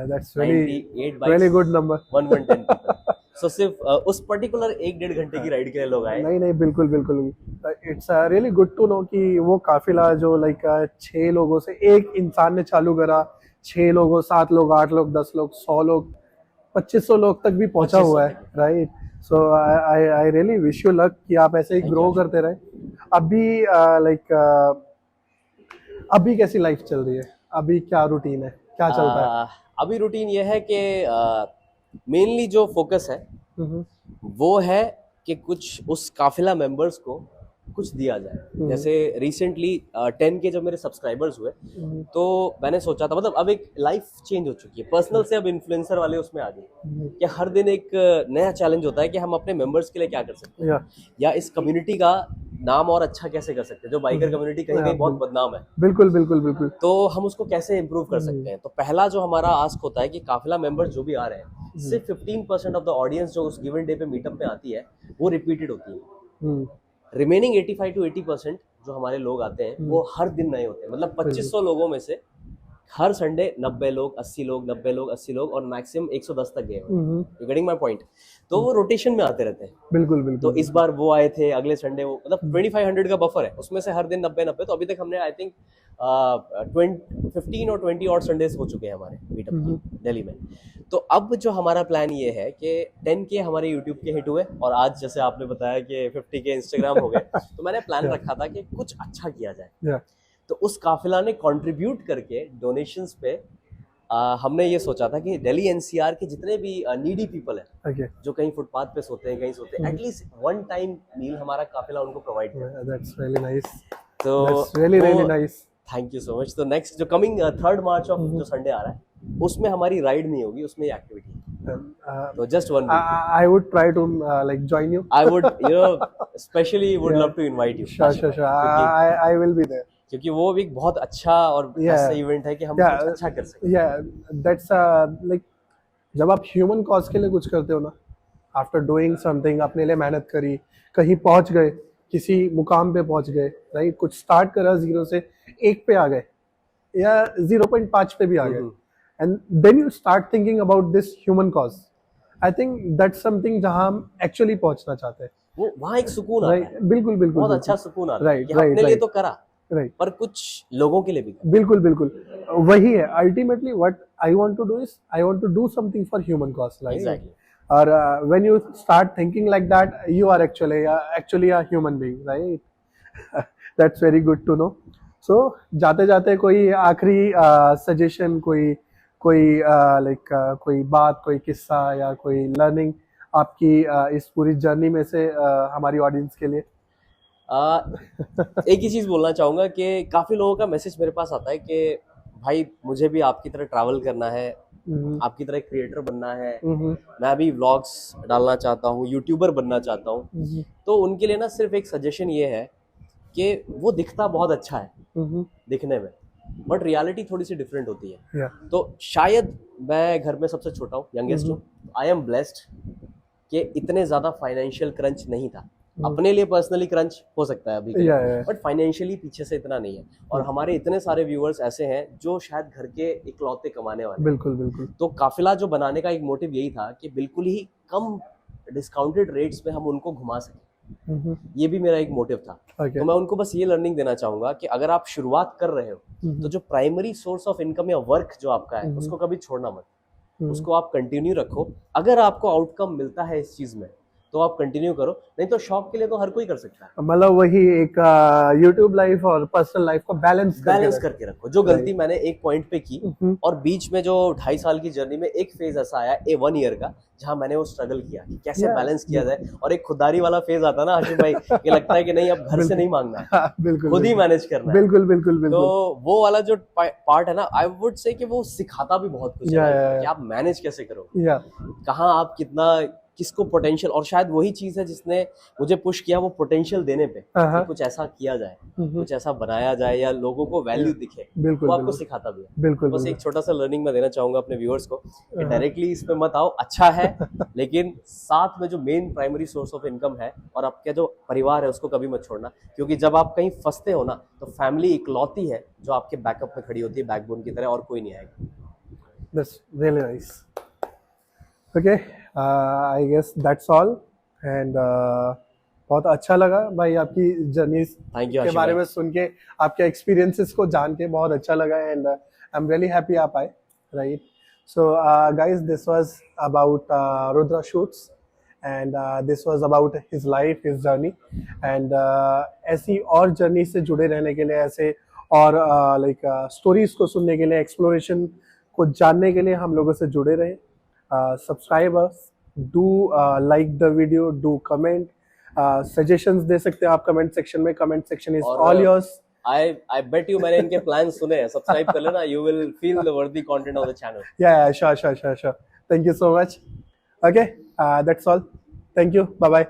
That's really good number. 110 people. So सिर्फ उस पर्टिकुलर 1-1.5 घंटे की राइड के लिए लोग आए। नहीं बिल्कुल बिल्कुल, it's really good to know कि वो काफिला जो लाइक 6 लोगों से एक इंसान ने चालू करा, 6 लोगों, 7 लोग, 8 लोग, 10 लोग, 100 लोग, 2500 लोग तक भी पहुंचा हुआ है, right. So I really wish you luck कि आप ऐसे ही ग्रो करते रहे। अभी लाइक अभी कैसी लाइफ चल रही है? अभी क्या रूटीन है, क्या चलता है? अभी रूटीन ये है कि मेनली जो फोकस है वो है कि कुछ उस काफिला मेंबर्स को कुछ दिया जाए। जैसे रिसेंटली 10 के जब मेरे सब्सक्राइबर्स हुए, तो मैंने सोचा था, मतलब अब एक लाइफ चेंज हो चुकी है पर्सनल से, अब इन्फ्लुएंसर वाले उसमें आ गए कि हर दिन एक नया चैलेंज होता है कि हम अपने मेंबर्स के लिए क्या कर सकते हैं, या इस कम्युनिटी का नाम और अच्छा कैसे कर सकते हैं। जो बाइकर कम्युनिटी कहीं कहीं बहुत बदनाम है, बिल्कुल बिल्कुल बिल्कुल, तो हम उसको कैसे इम्प्रूव कर सकते हैं। तो पहला जो हमारा आस्क होता है कि काफिला मेंबर्स जो भी आ रहे हैं, सिर्फ 15% ऑफ द ऑडियंस जो उस गिवन डे पे मीटअप में आती है वो रिपीटेड होती है। रिमेनिंग 85 to 80% जो हमारे लोग आते हैं वो हर दिन नए होते हैं। मतलब 2500 लोगों में से हर संडे 90 लोग 80 लोग 90 लोग 80 लोग और मैक्सिमम 110 तक गए यू गेटिंग माय पॉइंट। तो वो रोटेशन में आते रहते हैं। बिल्कुल बिल्कुल। तो इस बार वो आए थे, अगले संडे वो, मतलब 2500 का बफर है, उसमें से हर दिन 90-90। तो अभी तक हमने आई थिंक 15 और 20 और संडेज हो चुके हैं हमारे मीटअप दिल्ली में। तो अब जो हमारा प्लान ये है कि 10K हमारे यूट्यूब के हिट हुए और आज जैसे आपने बताया कि 50K इंस्टाग्राम हो गए। तो मैंने प्लान रखा था कि कुछ अच्छा किया जाए। तो उस काफिला ने कंट्रीब्यूट करके डोनेशंस पे हमने ये सोचा था कि दिल्ली एनसीआर के जितने भी नीडी पीपल हैं, जो कहीं फुटपाथ पे सोते हैं, कहीं सोते हैं, एटलीस्ट वन टाइम मील हमारा काफिला उनको प्रोवाइड किया। That's really nice. तो really nice, thank you so much. तो नेक्स्ट जो कमिंग 3rd मार्च ऑफ जो संडे आ रहा है, उसमें हमारी राइड नहीं होगी, उसमें ये एक्टिविटी। तो just one I would try to like join you. I would, especially would love to invite you. Sure. I will be there. क्योंकि वो भी एक बहुत अच्छा और ऐसा इवेंट है कि हम कुछ अच्छा कर सकते हैं। That's like जब आप ह्यूमन कॉज के लिए कुछ करते हो ना, आफ्टर डूइंग समथिंग, अपने लिए मेहनत करी, कहीं पहुंच गए, किसी मुकाम पे पहुंच गए, राइट, कुछ स्टार्ट करा 0 से 1 पे आ गए या 0.5 पे भी आ गए, and then you start thinking about this human cause. I think that's something जहां हम एक्चुअली पहुंचना चाहते हैं। वो वहाँ एक सुकून आता है। बिल्कुल बहुत अच्छा सुकून आता है कि अपने लिए तो करा, पर कुछ लोगों के लिए भी। बिल्कुल वही है ultimately what I want to do is I want to do something for human cause, right. और when you start thinking like that, you are actually a human being, right. That's very good to know. So जाते जाते कोई आखिरी सजेशन, कोई कोई बात, कोई किस्सा या कोई लर्निंग आपकी इस पूरी जर्नी में से हमारी ऑडियंस के लिए? एक ही चीज बोलना चाहूंगा कि काफी लोगों का मैसेज मेरे पास आता है कि भाई मुझे भी आपकी तरह ट्रैवल करना है, आपकी तरह क्रिएटर बनना है, मैं भी व्लॉग्स डालना चाहता हूँ, यूट्यूबर बनना चाहता हूँ। तो उनके लिए ना सिर्फ एक सजेशन ये है कि वो दिखता बहुत अच्छा है दिखने में, बट रियलिटी थोड़ी सी डिफरेंट होती है। तो शायद मैं घर में सबसे छोटा हूँ, यंगेस्ट हूँ। आई एम ब्लेस्ड कि इतने ज्यादा फाइनेंशियल क्रंच नहीं था। अपने लिए पर्सनली क्रंच हो सकता है अभी, बट फाइनेंशियली पीछे से इतना नहीं है। और हमारे इतने सारे व्यूअर्स ऐसे हैं जो शायद घर के इकलौते कमाने वाले। बिल्कुल। तो काफिला जो बनाने का एक मोटिव यही था कि बिल्कुल ही कम डिस्काउंटेड रेट्स पे हम उनको घुमा सकें। ये भी मेरा एक मोटिव था। तो मैं उनको बस ये लर्निंग देना चाहूंगा कि अगर आप शुरुआत कर रहे हो तो जो प्राइमरी सोर्स ऑफ इनकम या वर्क जो आपका है उसको कभी छोड़ना मत, उसको आप कंटिन्यू रखो। अगर आपको आउटकम मिलता है इस चीज में तो आप कंटिन्यू करो, नहीं तो शौक के लिए तो हर कोई कर सकता है। मतलब वही एक यूट्यूब लाइफ और पर्सनल लाइफ को बैलेंस करके रखो। जो गलती मैंने एक पॉइंट पे की और बीच में जो 2.5 साल की जर्नी में एक फेज ऐसा आया 1 ईयर का जहां मैंने वो स्ट्रगल किया कि कैसे बैलेंस किया जाए। और एक खुददारी वाला फेज आता ना हाशिम भाई, ये लगता है कि नहीं अब घर से नहीं मांगना, खुद ही मैनेज करना है। बिल्कुल। तो वो वाला जो पार्ट है ना, आई वुड से कि वो सिखाता भी बहुत कुछ है कि आप मैनेज कैसे करो, कहाँ आप कितना किसको पोटेंशियल। और शायद वही चीज है जिसने मुझे पुश किया, वो पोटेंशियल देने पे कि कुछ ऐसा किया जाए, कुछ ऐसा बनाया जाए या लोगों को वैल्यू दिखे, वो आपको सिखाता भी है। बस एक छोटा सा लर्निंग मैं देना चाहूंगा अपने व्यूअर्स को कि डायरेक्टली इस पे मत आओ, अच्छा है लेकिन साथ में जो main primary source of income है और आपका जो परिवार है उसको कभी मत छोड़ना। क्योंकि जब आप कहीं फंसते हो ना तो फैमिली इकलौती है जो आपके बैकअप में खड़ी होती है, बैकबोन की तरह, और कोई नहीं आएगा। That's really nice. Okay, I guess that's all. And बहुत अच्छा लगा भाई आपकी जर्नी के बारे में सुन के, आपके एक्सपीरियंसेस को जान के बहुत अच्छा लगा, and I am really happy आप आए, right. So guys, this was about Rudra shoots and this was about his life, his journey. And ऐसी और जर्नी से जुड़े रहने के लिए, ऐसे और स्टोरीज को सुनने के लिए, एक्सप्लोरेशन को जानने के लिए हम लोगों से जुड़े रहे। Subscribe us, do like the video, do comment, suggestions दे सकते हैं आप कमेंट सेक्शन में। Comment section is all yours. I bet you मैंने इनके प्लान सुने हैं, सब्सक्राइब कर लेना, you will feel the worthy content of the channel. Yeah, sure. Thank you so much. Okay, that's all. Thank you. Bye bye.